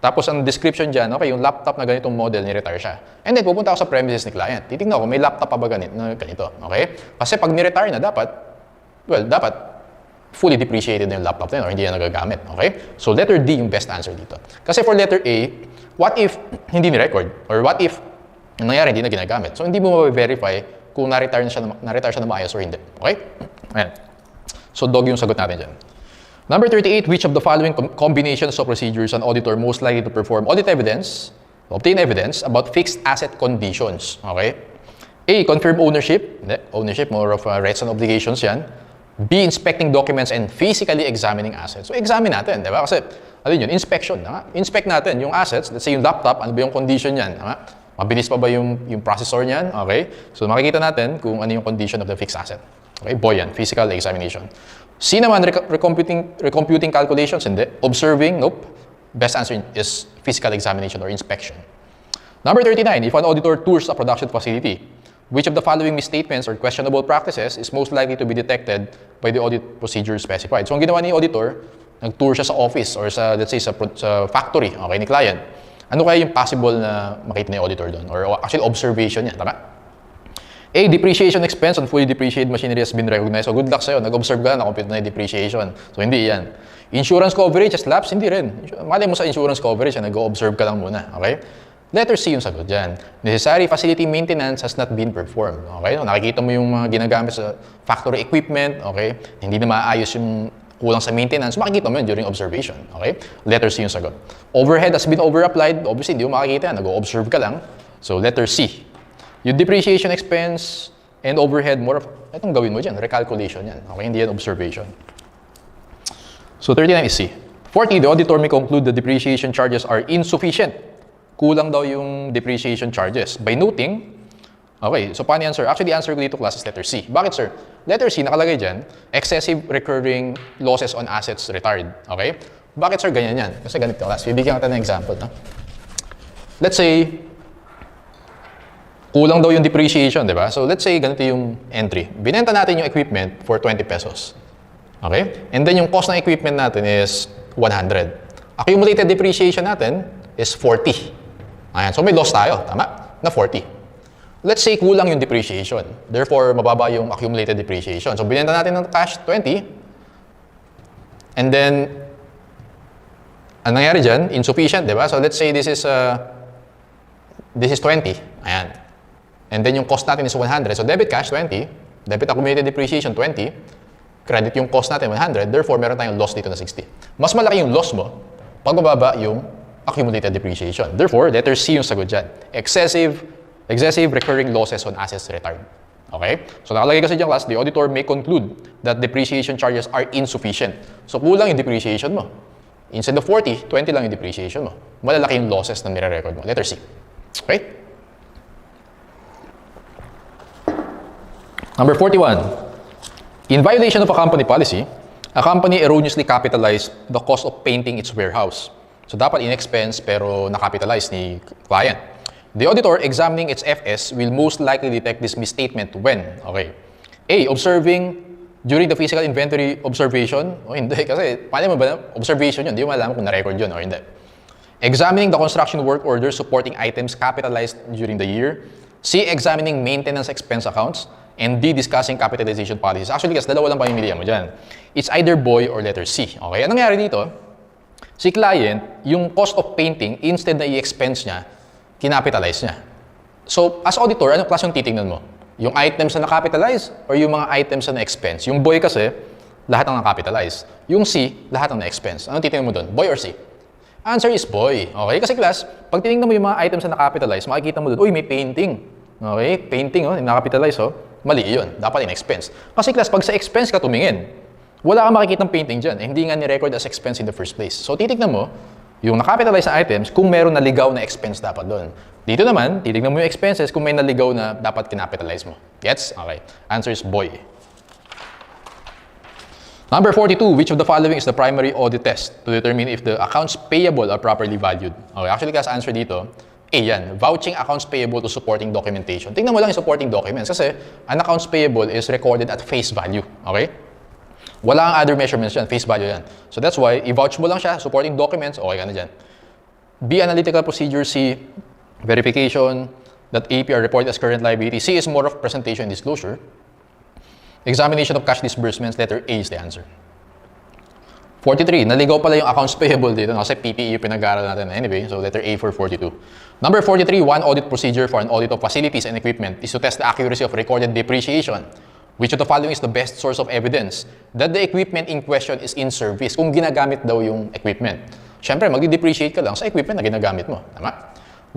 Speaker 1: Tapos, ang description dyan, okay, yung laptop na ganitong model, ni-retire siya. And then, pupunta ako sa premises ni client. Titignan ko, may laptop pa ba ganito? Okay? Kasi pag ni-retire na, dapat fully depreciated na yung laptop na yun or hindi na nagagamit. Okay? So, letter D yung best answer dito. Kasi for letter A, what if hindi ni-record? Or what if yung nangyari hindi na ginagamit? So, hindi mo ma-verify kung na-retire siya na maayos or hindi. Okay? Ayan. So, dog yung sagot natin dyan. Number 38, which of the following combinations of procedures an auditor most likely to perform audit evidence, obtain evidence about fixed asset conditions? Okay? A, confirm ownership. Ownership, more of rights and obligations yan. B, inspecting documents and physically examining assets. So, examine natin, di ba? Kasi, ano yun, inspection. Inspect natin yung assets. Let's say yung laptop, ano ba yung condition niyan? Mabilis pa ba yung processor niyan? Okay? So, makikita natin kung ano yung condition of the fixed asset. Okay? Boy yan, physical examination. C naman, recomputing calculations. Hindi. Observing, nope. Best answer is physical examination or inspection. Number 39, if an auditor tours a production facility, which of the following misstatements or questionable practices is most likely to be detected by the audit procedure specified? So, ang ginawa ni auditor, nag-tour siya sa office or sa, let's say, sa factory, okay, ni client. Ano kaya yung possible na makita ni auditor doon? Or actually, observation yan, tama? A, depreciation expense on fully depreciated machinery has been recognized. So, good luck sa'yo. Nag-observe ka na, na-compute na yung depreciation. So, hindi yan. Insurance coverage has lapsed? Hindi rin. Mali mo sa insurance coverage, nag-observe ka lang muna, okay? Letter C yung sagot dyan. Necessary facility maintenance has not been performed. Okay? So, nakikita mo yung mga ginagamit sa factory equipment, okay? Hindi na maayos yung kulang sa maintenance. Makikita mo yun during observation. Okay? Letter C yung sagot. Overhead has been over-applied. Obviously, hindi mo makikita yan. Nag-observe ka lang. So, letter C. Yung depreciation expense and overhead, more of, itong gawin mo dyan. Recalculation yan. Okay? Hindi yan observation. So, 39 is C. 40, the auditor may conclude the depreciation charges are insufficient. Kulang daw yung depreciation charges. By noting, okay, so paano yan, sir? Actually, the answer ko dito, class, is letter C. Bakit, sir? Letter C, nakalagay dyan, excessive recurring losses on assets retired. Okay? Bakit, sir, ganyan yan? Kasi ganito, class. Bibigyan kita ng example. No? Let's say, kulang daw yung depreciation, di ba? So, let's say, ganito yung entry. Binenta natin yung equipment for 20 pesos. Okay? And then, yung cost ng equipment natin is 100. Accumulated depreciation natin is 40. Ayan. So, may loss tayo. Tama? Na 40. Let's say, kulang yung depreciation. Therefore, mababa yung accumulated depreciation. So, binenta natin ng cash 20. And then, ang nangyari dyan, insufficient, di ba? So, let's say this is 20. Ayan. And then, yung cost natin is 100. So, debit cash, 20. Debit accumulated depreciation, 20. Credit yung cost natin, 100. Therefore, meron tayong loss dito na 60. Mas malaki yung loss mo pagbababa yung accumulated depreciation. Therefore, letter C yung sagot dyan. Excessive recurring losses on assets retired. Okay? So nakalagay kasi dyan class, the auditor may conclude that depreciation charges are insufficient. So kulang yung depreciation mo. Instead of 40, 20 lang yung depreciation mo. Malalaki yung losses na nire-record mo. Letter C. Okay? Number 41. In violation of a company policy, a company erroneously capitalized the cost of painting its warehouse. So dapat in-expense pero na-capitalize ni client. The auditor examining its FS will most likely detect this misstatement when? Okay. A. Observing during the physical inventory observation. O hindi, kasi paano mo ba observation yun? Hindi mo malaman kung na-record yun o hindi. Examining the construction work order supporting items capitalized during the year. C. Examining maintenance expense accounts. And D. Discussing capitalization policies. Actually, kasi dalawa lang pa yung pilihan mo dyan. It's either boy or letter C. Okay? Anong nangyari dito? Si client, yung cost of painting, instead na i-expense niya, kinapitalize niya. So, as auditor, anong class yung titingnan mo? Yung items na na-capitalize or yung mga items na na-expense? Yung boy kasi, lahat ang na-capitalize. Yung C, lahat ang na-expense. Anong titingnan mo doon? Boy or C? Answer is boy. Okay? Kasi class, pag tinignan mo yung mga items na na-capitalize, makikita mo doon, uy, may painting. Okay? Painting, oh, na-capitalize, oh. Mali yun. Dapat in-expense. Kasi class, pag sa expense ka tumingin, wala kang makikita ng painting dyan. Eh, hindi nga ni-record as expense in the first place. So, titignan mo, yung na-capitalize na items, kung meron naligaw na expense dapat doon. Dito naman, titignan mo yung expenses kung may naligaw na dapat kinapitalize mo. Gets? Okay. Answer is boy. Number 42, which of the following is the primary audit test to determine if the accounts payable are properly valued? Okay, actually, class, answer dito, A yan. Vouching accounts payable to supporting documentation. Tingnan mo lang yung supporting documents kasi an accounts payable is recorded at face value. Okay? Wala ang other measurements yan. Face value yan. So that's why, i-vouch mo lang siya, supporting documents, okay ka na dyan. B, analytical procedure. C, verification that AP are reported as current liability. C is more of presentation and disclosure. Examination of cash disbursements. Letter A is the answer. 43, naligaw pala yung accounts payable dito kasi PPE yung pinag-aaral natin. Anyway, so letter A for 42. Number 43, one audit procedure for an audit of facilities and equipment is to test the accuracy of recorded depreciation. Which of the following is the best source of evidence that the equipment in question is in service? Kung ginagamit daw yung equipment. Siyempre, magdi-depreciate ka lang sa equipment na ginagamit mo. Tama?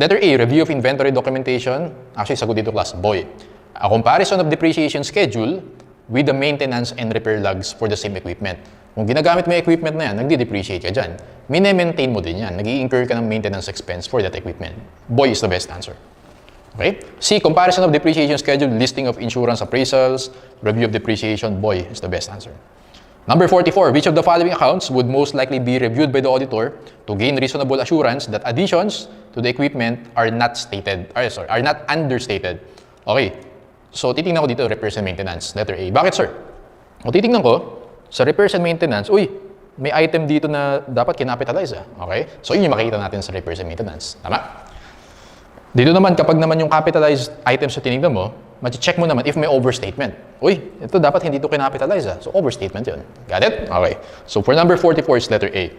Speaker 1: Letter A, review of inventory documentation. Actually, sagot dito class, boy. A comparison of depreciation schedule with the maintenance and repair logs for the same equipment. Kung ginagamit mo yung equipment na yan, nagdi-depreciate ka dyan. Mine-maintain mo din yan. Nag-i-incur ka ng maintenance expense for that equipment. Boy is the best answer. Okay? C, comparison of depreciation schedule, listing of insurance appraisals, review of depreciation. Boy is the best answer. Number 44, which of the following accounts would most likely be reviewed by the auditor to gain reasonable assurance that additions to the equipment are not understated? Okay. So, titingnan ko dito, repairs and maintenance. Letter A. Bakit, sir? O, titingnan ko, sa repairs and maintenance, uy, may item dito na dapat kinapitalize. Okay? So, yun yung makikita natin sa repairs and maintenance. Tama? Dito naman, kapag naman yung capitalized items na tinignan mo, check mo naman if may overstatement. Uy, ito dapat hindi ito kinapitalize. So, overstatement yun. Got it? Okay. So, for number 44 is letter A.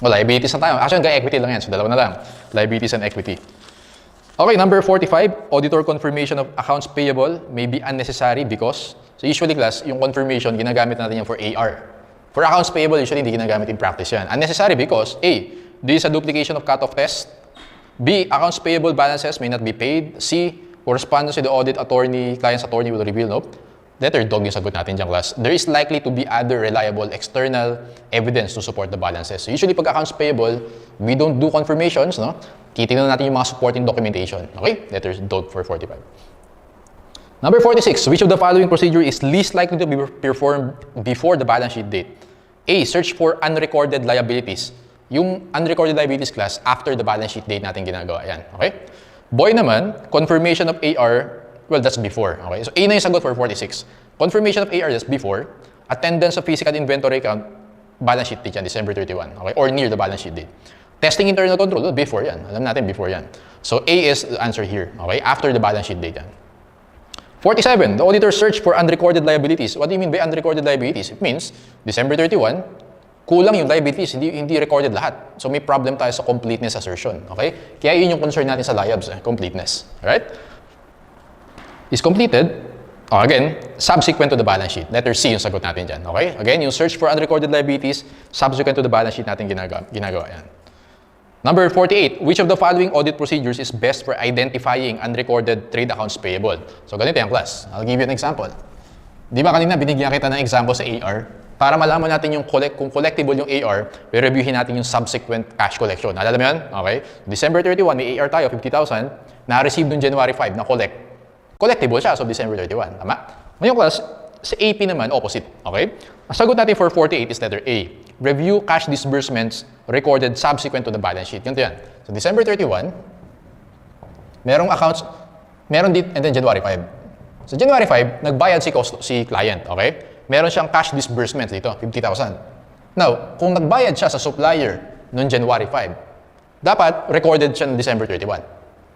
Speaker 1: O, liabilities na tayo. Actually, hanggang equity lang yan. So, dalawa na lang. Liabilities and equity. Okay, number 45, auditor confirmation of accounts payable may be unnecessary because, so usually class, yung confirmation, ginagamit natin yan for AR. For accounts payable, usually hindi ginagamit in practice yan. Unnecessary because, A, this is a duplication of cut-off test. B, accounts payable balances may not be paid. C, correspondence with the audit attorney, client's attorney will reveal, no? Letter dog yung sagot natin dyan, class. There is likely to be other reliable external evidence to support the balances. So usually pag accounts payable, we don't do confirmations, no? Titignan natin yung mga supporting documentation. Okay? Letter dog for 45. Number 46, which of the following procedure is least likely to be performed before the balance sheet date? A, search for unrecorded liabilities. Yung unrecorded liabilities class, after the balance sheet date natin ginagawa. Yan. Okay? Boy naman, confirmation of AR, well, that's before. Okay? So, A na yung sagot for 46. Confirmation of AR, that's before. Attendance of physical inventory count, balance sheet date yan, December 31. Okay? Or near the balance sheet date. Testing internal control, before yan. Alam natin, before yan. So, A is the answer here. Okay? After the balance sheet date yan. 47, the auditor searched for unrecorded liabilities. What do you mean by unrecorded liabilities? It means, December 31, kulang yung liabilities, hindi recorded lahat. So, may problem tayo sa completeness assertion. Okay? Kaya yun yung concern natin sa liabs, completeness. Alright? Is completed. Again, subsequent to the balance sheet. Letter C yung sagot natin dyan. Okay? Again, yung search for unrecorded liabilities, subsequent to the balance sheet natin ginagawa yan. Number 48, which of the following audit procedures is best for identifying unrecorded trade accounts payable? So, ganito yung class. I'll give you an example. Di ba kanina binigyan kita ng example sa AR? Para malaman natin yung kung collectible yung AR, re-reviewin natin yung subsequent cash collection. Naalala mo yan? Okay? December 31, may AR tayo, 50,000, na-receive noong January 5, na-collect. Collectible siya as of December 31. Tama? Ngayong class, sa AP naman, opposite. Okay? Ang sagot natin for 48 is letter A. Review cash disbursements recorded subsequent to the balance sheet. Ganito yan. So, December 31, merong accounts, meron dito, and then January 5. So, January 5, nagbayad si client. Okay? Meron siyang cash disbursements dito, 50,000. Now, kung nagbayad siya sa supplier noong January 5, dapat recorded siya noong December 31.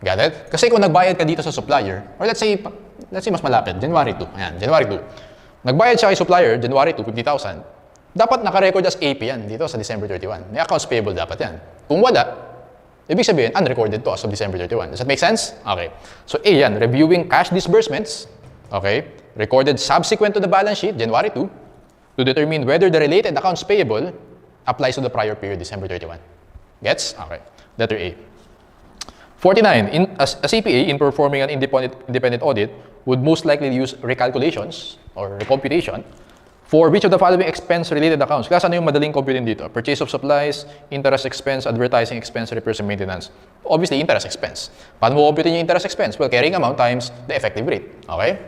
Speaker 1: Got it? Kasi kung nagbayad ka dito sa supplier, or let's say mas malapit, January 2. Ayan, January 2. Nagbayad siya kay supplier, January 2, 50,000. Dapat naka-record as AP yan dito sa December 31. May accounts payable dapat yan. Kung wala, ibig sabihin, unrecorded to as of December 31. Does that make sense? Okay. So A yan, reviewing cash disbursements, okay, recorded subsequent to the balance sheet, January 2, to determine whether the related accounts payable applies to the prior period, December 31. Gets? Okay. Letter A. 49. A CPA, in performing an independent audit, would most likely use recalculations or recomputation for which of the following expense-related accounts. Kasi ano yung madaling computing dito? Purchase of supplies, interest expense, advertising expense, repairs and maintenance. Obviously, interest expense. Paano mo computing yung interest expense? Well, carrying amount times the effective rate. Okay?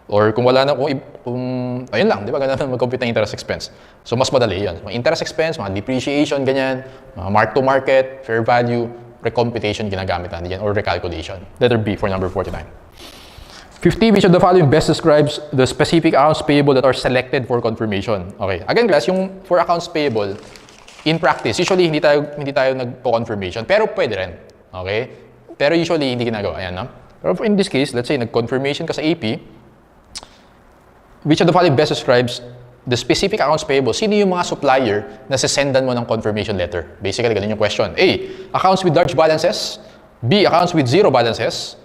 Speaker 1: Or kung wala na, ayun lang, di ba? Ganun mag-compute ng interest expense. So, mas madali yun. Mga interest expense, mga depreciation, ganyan, mga mark-to-market, fair value, recomputation ginagamit natin dyan, or recalculation. Letter B for number 49. 50, which of the following best describes the specific accounts payable that are selected for confirmation? Okay. Again, class, yung for accounts payable, in practice, usually hindi tayo nagpo-confirmation, pero pwede rin. Okay? Pero usually hindi ginagawa. Ayan, no? Pero in this case, let's say nag-confirmation ka sa AP, which of the following best describes the specific accounts payable? Sino yung mga supplier na sisendan mo ng confirmation letter? Basically, ganun yung question. A, accounts with large balances. B, accounts with zero balances.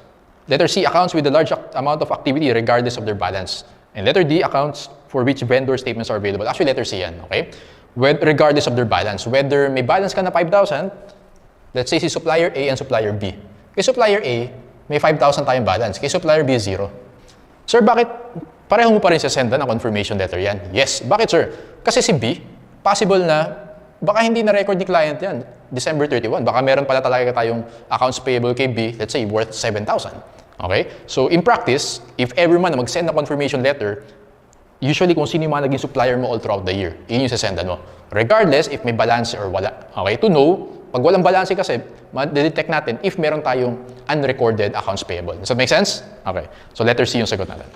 Speaker 1: Letter C, accounts with a large amount of activity regardless of their balance. And letter D, accounts for which vendor statements are available. Actually, letter C yan, okay? Regardless of their balance. Whether may balance ka na 5,000, let's say si supplier A and supplier B. Kay supplier A, may 5,000 tayong balance. Kay supplier B, zero. Sir, bakit pareho mo pa rin sasenda ng confirmation letter yan? Yes. Bakit, sir? Kasi si B, possible na baka hindi na-record ni client yan, December 31. Baka meron pala talaga tayong accounts payable kay B, let's say, worth 7,000. Okay? So, in practice, if ever man mag-send ng confirmation letter, usually kung sino yung mga naging supplier mo all throughout the year, yun yung sasendan mo. Regardless if may balance or wala. Okay? To know, pag walang balance kasi, ma-detect natin if meron tayong unrecorded accounts payable. Does that make sense? Okay. So, letter C yung sagot natin.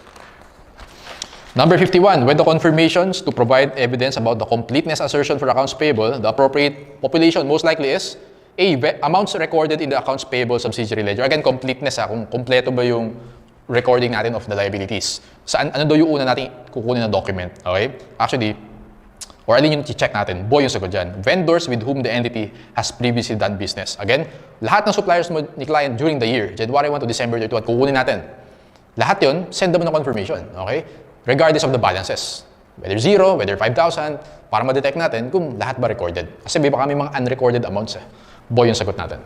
Speaker 1: Number 51, when the confirmations to provide evidence about the completeness assertion for accounts payable, the appropriate population most likely is A, amounts recorded in the accounts payable subsidiary ledger. Again, completeness kung kompleto ba yung recording natin of the liabilities. Saan, ano daw yung una natin kukunin na document. Okay? Actually, or alin yung check natin, yung sagot dyan. Vendors with whom the entity has previously done business. Again, lahat ng suppliers mo ni client during the year, January 1 to December 31, kukunin natin. Lahat yun, send mo ng confirmation. Okay? Regardless of the balances. Whether zero, whether 5,000, para ma-detect natin kung lahat ba recorded. Kasi baka may mga unrecorded amounts yung sagot natin.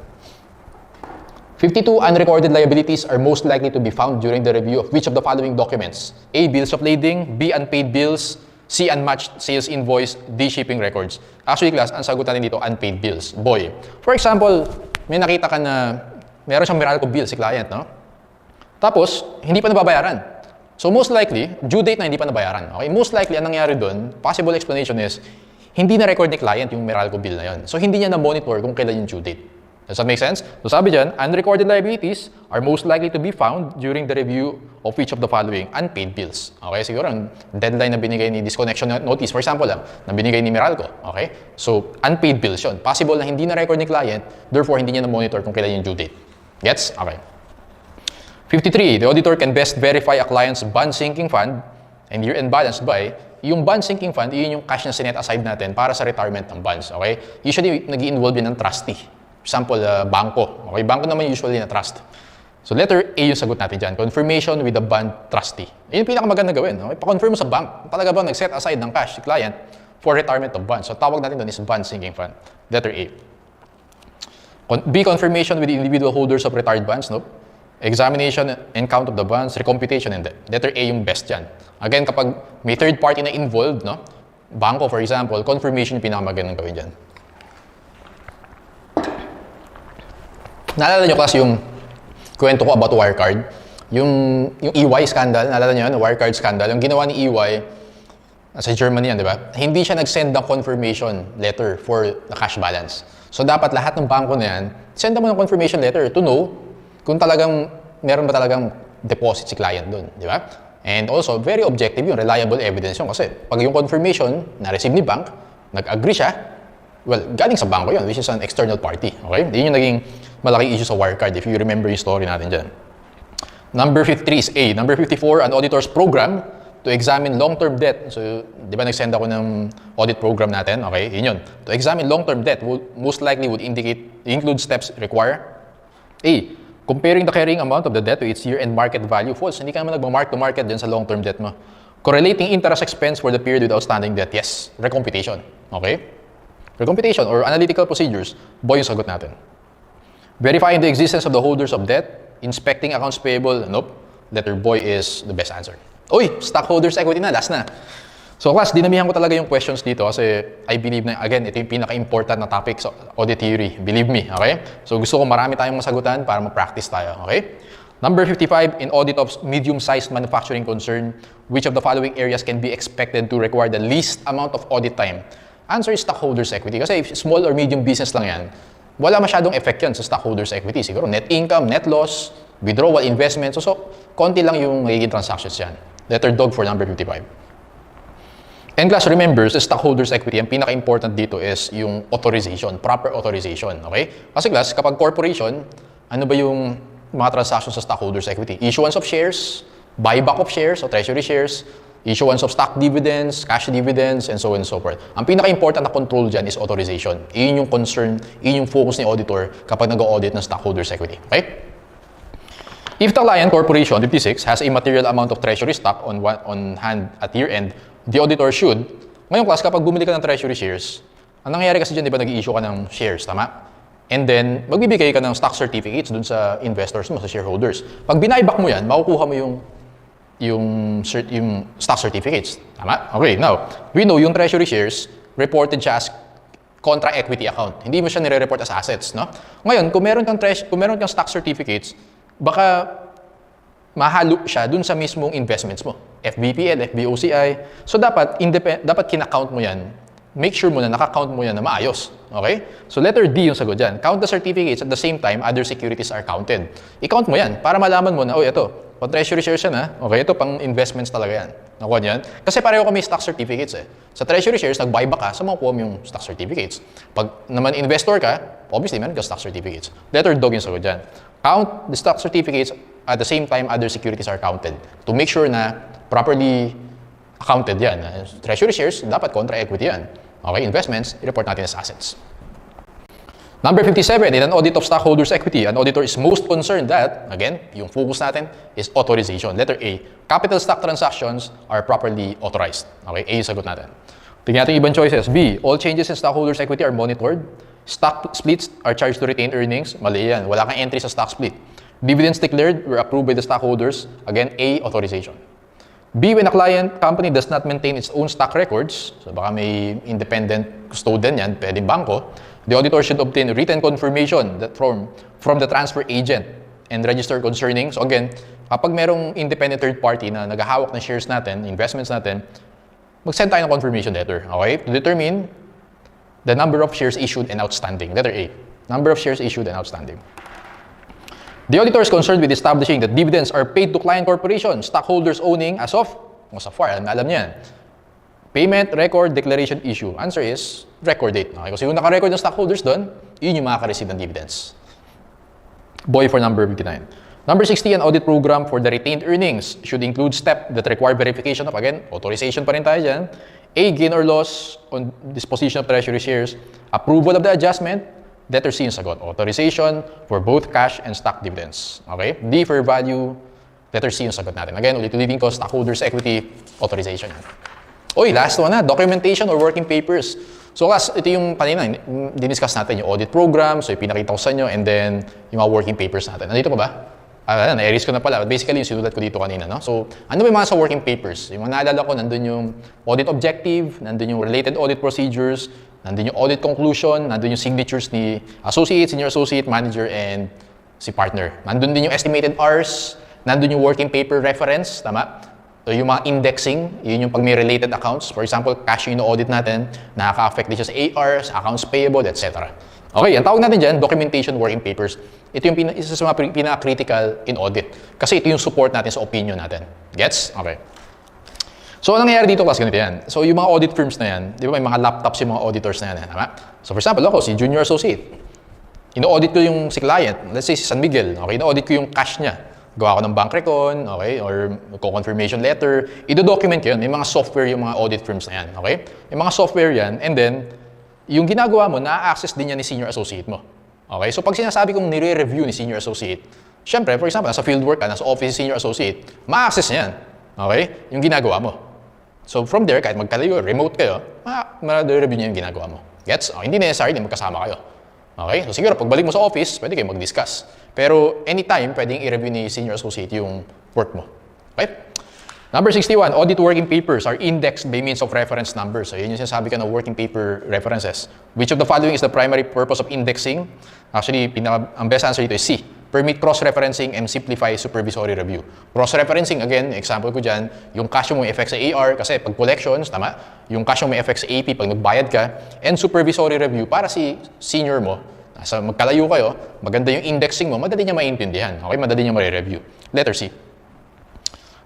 Speaker 1: 52 unrecorded liabilities are most likely to be found during the review of which of the following documents? A, bills of lading. B, unpaid bills. C, unmatched sales invoice. D, shipping records. Actually, class, ang sagot natin dito, unpaid bills. For example, may nakita ka na meron siyang Meralco bill si client, no? Tapos, hindi pa nababayaran. So most likely, due date na hindi pa nabayaran. Okay? Most likely, ang nangyari doon, possible explanation is, hindi na-record ni client yung Meralco bill na yun. So hindi niya na-monitor kung kailan yung due date. Does that make sense? So sabi dyan, unrecorded liabilities are most likely to be found during the review of each of the following unpaid bills. Okay? Siguro, ang deadline na binigay ni disconnection notice, for example, na binigay ni Meralco. Okay? So, unpaid bills yun. Possible na hindi na-record ni client, therefore hindi niya na-monitor kung kailan yung due date. Gets? Okay. 53, the auditor can best verify a client's bond sinking fund and year-end balance by yung bond sinking fund, yun yung cash na sinet aside natin para sa retirement ng bonds. Okay? Usually, nag-i-involve yun ng trustee. For example, bangko. Okay? Bangko naman usually na trust. So letter A yung sagot natin dyan. Confirmation with the bond trustee. Yun yung pinakamaganda gawin. Okay? Pa-confirm mo sa bank. Talaga ba nag-set aside ng cash si client for retirement of bonds? So tawag natin doon is bond sinking fund. Letter A. B, confirmation with the individual holders of retired bonds. No? Examination and count of the bonds, recomputation, and letter A yung best dyan. Again, kapag may third party na involved, no? Bangko for example, confirmation yung pinakamagandang gawin dyan. Naalala nyo kasi yung kwento ko about Wirecard? Yung EY scandal, naalala nyo yun? Wirecard scandal. Yung ginawa ni EY, sa Germany yan, di ba? Hindi siya nag-send ng confirmation letter for the cash balance. So dapat lahat ng bangko na yan, send mo ng confirmation letter to know kung talagang meron ba talagang deposit si client doon, di ba? And also, very objective yung reliable evidence yun kasi pag yung confirmation na-receive ni bank, nag-agree siya, well, galing sa bangko yun, which is an external party, okay? Yun yung naging malaking issue sa Wirecard if you remember yung story natin dyan. Number 53 is A. Number 54, an auditor's program to examine long-term debt. So, di ba nag-send ako ng audit program natin? Okay, yun yun. To examine long-term debt most likely would include steps require. A. Comparing the carrying amount of the debt to its year-end market value. False. Hindi ka naman nag-mark to market dyan sa long-term debt mo. Correlating interest expense for the period with outstanding debt. Yes. Recomputation. Okay? Recomputation or analytical procedures. Boy yung sagot natin. Verifying the existence of the holders of debt. Inspecting accounts payable. Nope. Letter boy is the best answer. Uy, stockholders equity na, last na. So class, dinamihan ko talaga yung questions dito kasi I believe na, again, ito yung pinaka-important na topic sa audit theory. Believe me, okay? So gusto ko marami tayong masagutan para ma-practice tayo, okay? Number 55, in audit of medium-sized manufacturing concern, which of the following areas can be expected to require the least amount of audit time? Answer is stockholders equity. Kasi if small or medium business lang yan, wala masyadong effect yan sa stockholders equity. Siguro net income, net loss, withdrawal, investment. So konti lang yung magiging transactions yan. Letter dog for number 55. And class, remember, sa stockholders equity, ang pinaka-important dito is yung authorization, proper authorization, okay? Kasi class, kapag corporation, ano ba yung mga transactions sa stockholders equity? Issuance of shares, buyback of shares o treasury shares, issuance of stock dividends, cash dividends, and so on and so forth. Ang pinaka-important na control dyan is authorization. Iyon yung concern, iyon yung focus ni auditor kapag nag-audit ng stockholders equity, okay? If the client corporation, 56, has a material amount of treasury stock on hand at year-end, the auditor should, ngayong class, kapag bumili ka ng treasury shares, ang nangyayari kasi dyan, di ba, nag-i-issue ka ng shares, tama? And then, magbibigay ka ng stock certificates dun sa investors mo, sa shareholders. Pag binayback mo yan, makukuha mo yung stock certificates, tama? Okay, now, we know yung treasury shares, reported siya as contra equity account. Hindi mo siya nire-report as assets, no? Ngayon, kung meron kang stock certificates, baka mahalo siya dun sa mismong investments mo. FVPL, FVOCI. So dapat kinakount mo yan. Make sure mo na nakakount mo yan na maayos. Okay? So letter D yung sagot dyan. Count the certificates at the same time other securities are counted. I-count mo yan para malaman mo na, oh, ito, pang treasury shares yan ha. Okay, ito pang investments talaga yan. Nakuha niyan? Kasi pareho kami stock certificates eh. Sa treasury shares, nag-buyback ka, sa makukuha mo yung stock certificates. Pag naman investor ka, obviously meron ka stock certificates. Letter dog yung sagot dyan. Count the stock certificates at the same time other securities are counted to make sure na properly accounted yan. Treasury shares, dapat contra equity yan. Okay, investments, i-report natin as assets. Number 57, in an audit of stockholders' equity, an auditor is most concerned that, again, yung focus natin is authorization. Letter A, capital stock transactions are properly authorized. Okay, A yung sagot natin. Tingnan natin yung ibang choices. B, all changes in stockholders' equity are monitored. Stock splits are charged to retained earnings. Mali yan. Wala kang entry sa stock split. Dividends declared were approved by the stockholders. Again, A, authorization. B, when a client company does not maintain its own stock records, so baka may independent custodian yan, pwedeng bangko, the auditor should obtain written confirmation that from the transfer agent and register concerning. So again, kapag merong independent third party na naghahawak ng shares natin, investments natin, mag-send tayo ng confirmation letter, okay? To determine the number of shares issued and outstanding. Letter A, number of shares issued and outstanding. The auditor is concerned with establishing that dividends are paid to client corporation, stockholders owning as of, so far, alam niyo yan. Payment, record, declaration, issue. Answer is record date. Okay? Kasi yung naka-record ng stockholders doon, yun yung makaka-receive ng dividends. Boy for number 59. Number 60, an audit program for the retained earnings should include step that require verification of, again, authorization pa rin tayo dyan. A, gain or loss on disposition of treasury shares, approval of the adjustment, Letter C yung sagot. Authorization for both cash and stock dividends. Okay? D, fair value. Letter C yung sagot natin. Again, ulit-ulitin ko, stockholders' equity, authorization. Uy, last one na, documentation or working papers. So class, ito yung kanina, diniscuss natin yung audit program, so yung pinakita ko sa inyo, and then yung mga working papers natin. Nandito pa ba? Na-erase ko na pala. Basically, yung sinulat ko dito kanina. No? So, ano ba yung mga sa working papers? Yung mga naalala ko, nandun yung audit objective, nandun yung related audit procedures, nandun yung audit conclusion, nandun yung signatures ni associate, senior associate, manager, and si partner. Nandun din yung estimated hours, nandun yung working paper reference, tama? So, yung mga indexing, yun yung pag may related accounts. For example, cash yung audit natin, nakaka-affect din siya sa ARs, accounts payable, etc. Okay, ang tawag natin dyan, documentation working papers. Ito yung isa sa mga pinaka-critical in audit. Kasi ito yung support natin sa opinion natin. Gets? Okay. So, anong nangyayari dito, class, ganito yan. So, yung mga audit firms na yan, di ba may mga laptops yung mga auditors na yan, tama? So, for example, ako, si junior associate. Ino-audit ko yung si client, let's say si San Miguel, okay? Ino-audit ko yung cash niya. Gawa ko ng bank recon, okay, or confirmation letter, i-document ko yun. May mga software yung mga audit firms na yan, okay? May mga software yan, and then, yung ginagawa mo, na-access din yan ni senior associate mo. Okay? So, pag sinasabi kong nire-review ni senior associate, syempre, for example, nasa fieldwork ka, nasa office si senior associate, ma-access niyan. Okay? Yung ginagawa mo. So, from there, kahit magkalayo, remote kayo, ma-review niya yung ginagawa mo. Gets? Okay, hindi necessary din magkasama kayo. Okay? So, siguro, pagbalik mo sa office, pwede kayo mag-discuss. Pero, anytime, pwedeng i-review ni senior associate yung work mo. Okay? Number 61, audit working papers are indexed by means of reference numbers. So, yun yung sinasabi ka ng working paper references. Which of the following is the primary purpose of indexing? Actually, ang best answer dito is C. Permit cross-referencing and simplify supervisory review. Cross-referencing, again, example ko dyan, yung cash mo may effect sa AR, kasi pag collections, tama? Yung cash mo may effect sa AP pag nagbayad ka, and supervisory review para si senior mo, nasa magkalayo kayo, maganda yung indexing mo, madali niya maintindihan. Okay? Madali niya ma-review. Letter C.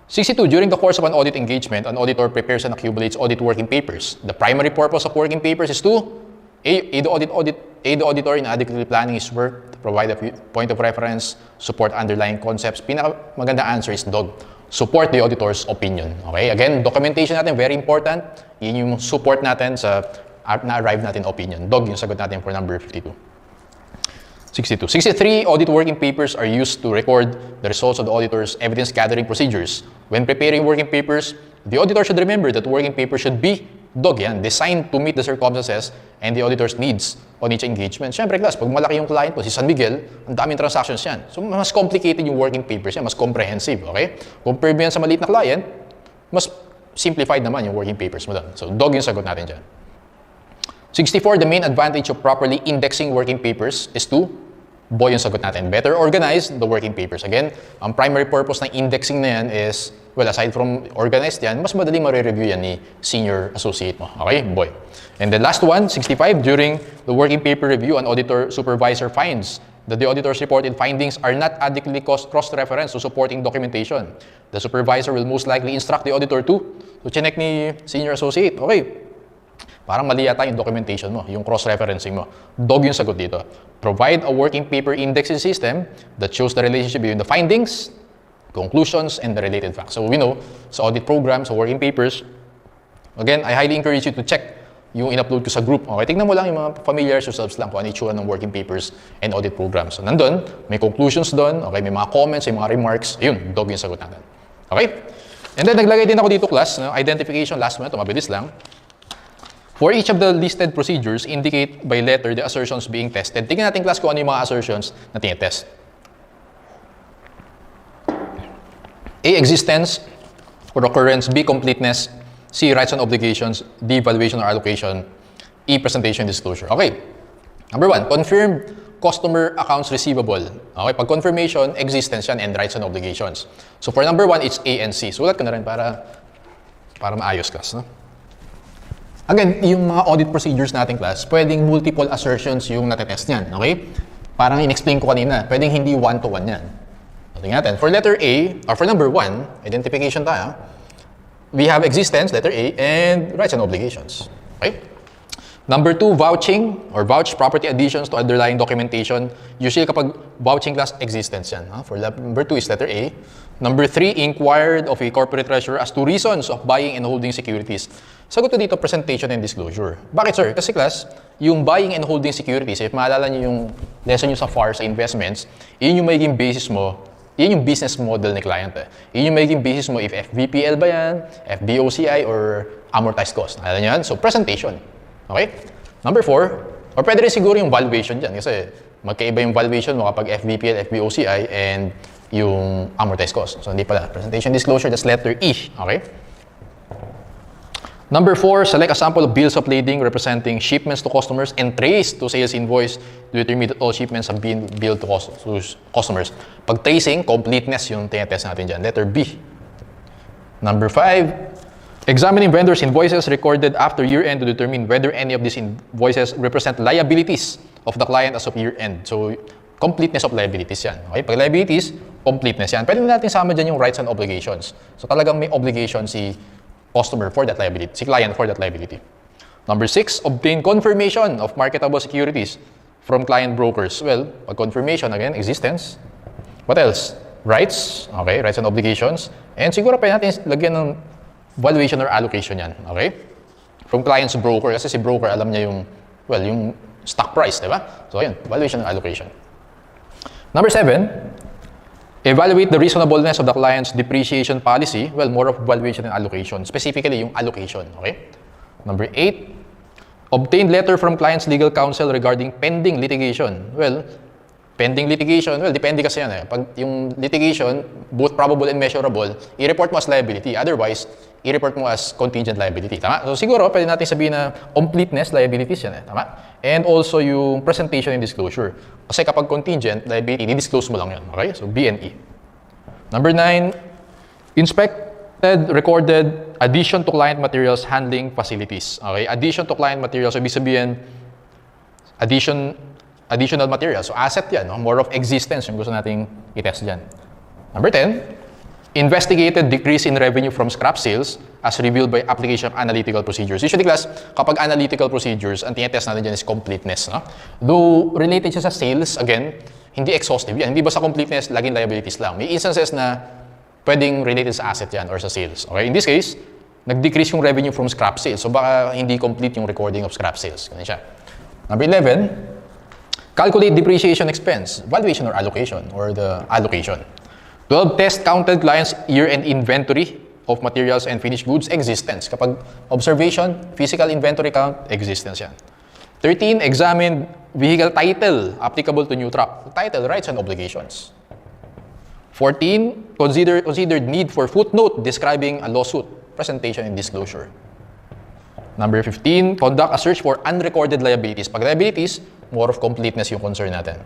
Speaker 1: 62. During the course of an audit engagement, an auditor prepares and accumulates audit working papers. The primary purpose of working papers is to aid the auditor in adequately planning his work, to provide a point of reference, support underlying concepts. Maganda answer is DOG. Support the auditor's opinion. Okay? Again, documentation natin, very important. Yun yung support natin sa na-arrive natin opinion. DOG yung sagot natin for number 52. 62. 63, audit working papers are used to record the results of the auditor's evidence gathering procedures. When preparing working papers, the auditor should remember that working papers should be designed to meet the circumstances and the auditor's needs on each engagement. Siyempre, class, pag malaki yung client po, si San Miguel, ang daming transactions yan. So, mas complicated yung working papers yan, mas comprehensive, okay? Compare mo yan sa maliit na client, mas simplified naman yung working papers mo doon. So, DOG yung sagot natin dyan. 64, the main advantage of properly indexing working papers is to yung sagot natin. Better organize the working papers. Again, ang primary purpose ng indexing na yan is, well, aside from organized yan, mas madaling ma-review yan ni senior associate mo. Okay? Boy. And the last one, 65, during the working paper review, an auditor supervisor finds that the auditor's reported findings are not adequately cross-referenced to supporting documentation. The supervisor will most likely instruct the auditor to check ni senior associate. Okay. Parang mali yata yung documentation mo, yung cross-referencing mo. DOG yung sagot dito. Provide a working paper indexing system that shows the relationship between the findings, conclusions, and the related facts. So we know, sa audit program, sa working papers, again, I highly encourage you to check yung in-upload ko sa group. Okay, tignan mo lang yung mga familiarize yourselves lang kung ano itsura ng working papers and audit programs. So nandun, may conclusions doon, okay, may mga comments, may mga remarks. Ayun, DOG yung sagot natin. Okay? And then naglagay din ako dito, class, no? Identification, last one, ito, mabilis lang. For each of the listed procedures, indicate by letter the assertions being tested. Tingnan natin, class, kung ano yung mga assertions na tinitest. A, existence or occurrence. B, completeness. C, rights and obligations. D, valuation or allocation. E, presentation and disclosure. Okay. Number 1, confirmed customer accounts receivable. Okay, pag confirmation, existence yan and rights and obligations. So for number 1, it's A and C. Sulat ko na rin para maayos, class, no? Again, yung mga audit procedures natin, class, pwedeng multiple assertions yung natetest niyan, okay? Parang in-explain ko kanina, pwedeng hindi one-to-one yan. Tingnan natin. For letter A, or for number 1, identification tayo, we have existence, letter A, and rights and obligations. Okay? Number 2, vouching, or vouch property additions to underlying documentation. Usually kapag vouching, class, existence yan. For number 2 is letter A. Number 3, inquired of a corporate treasurer as to reasons of buying and holding securities. Sagot ko dito, presentation and disclosure. Bakit, sir? Kasi class, yung buying and holding securities, if maalala nyo yung lesson nyo sa FAR, sa investments, yun yung magiging basis mo, yun yung business model ni client. Yun yung magiging basis mo if FVPL ba yan, FBOCI, or amortized cost. Naalala nyo yan? So, presentation. Okay? Number 4, or pwede rin siguro yung valuation dyan kasi magkaiba yung valuation mo kapag FVPL, FBOCI, and yung amortized cost. So, hindi pala. Presentation disclosure, that's letter E. Okay? Number 4, select a sample of bills of lading representing shipments to customers and trace to sales invoice to determine that all shipments have been billed to customers. Pag tracing, completeness yung tinetest natin dyan. Letter B. Number 5, examining vendors' invoices recorded after year-end to determine whether any of these invoices represent liabilities of the client as of year-end. So, completeness of liabilities yan. Okay? Pag liabilities, completeness yan. Pwede natin sama dyan yung rights and obligations. So, talagang may obligation si customer for that liability, si client for that liability. Number 6, obtain confirmation of marketable securities from client brokers. Well, pag confirmation, again, existence. What else? Rights, okay, rights and obligations. And siguro pwede natin lagyan ng valuation or allocation yan, okay? From client's broker, kasi si broker, alam niya yung, well, yung stock price, di ba? So, ayun, valuation and allocation. Number 7, evaluate the reasonableness of the client's depreciation policy. Well, more of valuation and allocation. Specifically, yung allocation. Okay? Number 8, obtain letter from client's legal counsel regarding pending litigation. Well, pending litigation, well, depende kasi yan eh. Pag yung litigation, both probable and measurable, i-report mo as liability. Otherwise, i-report mo as contingent liability. Tama? So siguro, pwede natin sabihin na completeness, liabilities yan eh. Tama? And also yung presentation and disclosure. Kasi kapag contingent, liability, i-disclose mo lang yun. Okay? So B and E. Number 9, inspected, recorded, addition to client materials handling facilities. Okay? Addition to client materials, so ibig sabihin, additional materials. So asset yan, no? More of existence yung gusto nating i-test dyan. Number 10, investigated decrease in revenue from scrap sales as revealed by application of analytical procedures. Usually, class, kapag analytical procedures, ang tinetest natin dyan is completeness. No? Though related siya sa sales, again, hindi exhaustive yan. Hindi ba sa completeness, laging liabilities lang. May instances na pwedeng related sa asset yan or sa sales. Okay? In this case, nag-decrease yung revenue from scrap sales. So baka hindi complete yung recording of scrap sales. Ganun siya. Number 11, calculate depreciation expense, valuation or allocation, or the allocation. 12, test counted clients' year-end inventory of materials and finished goods, existence. Kapag observation, physical inventory count, existence yan. 13, examine vehicle title applicable to new truck. Title, rights and obligations. 14, considered need for footnote describing a lawsuit, presentation and disclosure. Number 15, conduct a search for unrecorded liabilities. Pag liabilities, more of completeness yung concern natin.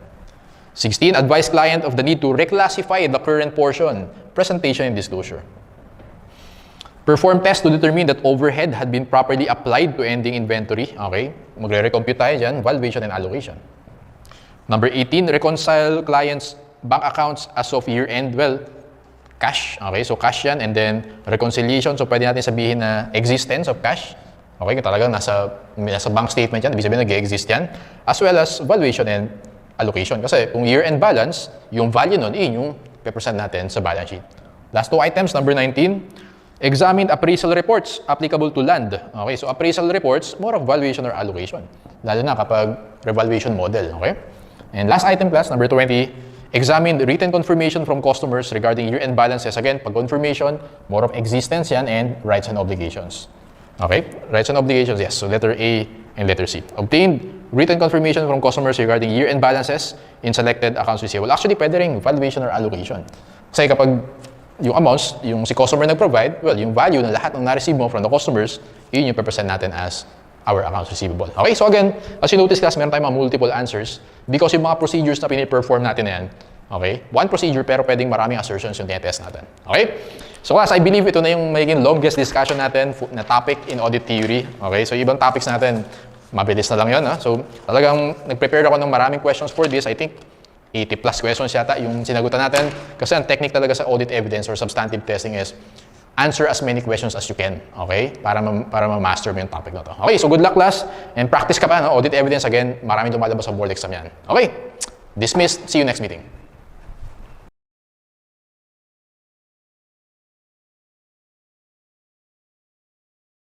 Speaker 1: 16, advise client of the need to reclassify the current portion, presentation and disclosure. Perform test to determine that overhead had been properly applied to ending inventory. Okay, magre-recompute tayo dyan, valuation and allocation. Number 18, reconcile client's bank accounts as of year-end. Well, cash. Okay, so cash yan. And then reconciliation, so pwede natin sabihin na existence of cash. Okay, talagang nasa bank statement yan, ibig sabihin nag-exist yan. As well as valuation and allocation. Kasi kung year-end balance, yung value nun, yung pe-present natin sa balance sheet. Last two items, number 19, examine appraisal reports applicable to land. Okay, so appraisal reports, more of valuation or allocation. Lalo na kapag revaluation model. Okay? And last item class, number 20, examine written confirmation from customers regarding year-end balances. Again, pag confirmation, more of existence yan and rights and obligations. Okay? Rights and obligations, yes. So letter A and letter C. Obtained written confirmation from customers regarding year-end balances in selected accounts receivable. Actually, pwede rin valuation or allocation. Kasi kapag yung amounts, yung si customer nag-provide, well, yung value na lahat ng na-receive mo from the customers, yun yung pe-present natin as our accounts receivable. Okay, so again, as you notice class, meron tayong mga multiple answers because yung mga procedures na piniperform natin na yan, okay, one procedure pero pwedeng maraming assertions yung tinetest natin. Okay? So class, I believe ito na yung magiging longest discussion natin na topic in audit theory. Okay, so ibang topics natin, mabilis na lang yun. Ha? So talagang nag-prepare ako ng maraming questions for this. I think 80 plus questions yata yung sinagutan natin. Kasi ang technique talaga sa audit evidence or substantive testing is answer as many questions as you can. Okay? Para ma-master mo yung topic na to. Okay, so good luck class. And practice ka pa. No? Audit evidence again, maraming lumalabas sa board exam yan. Okay? Dismissed. See you next meeting.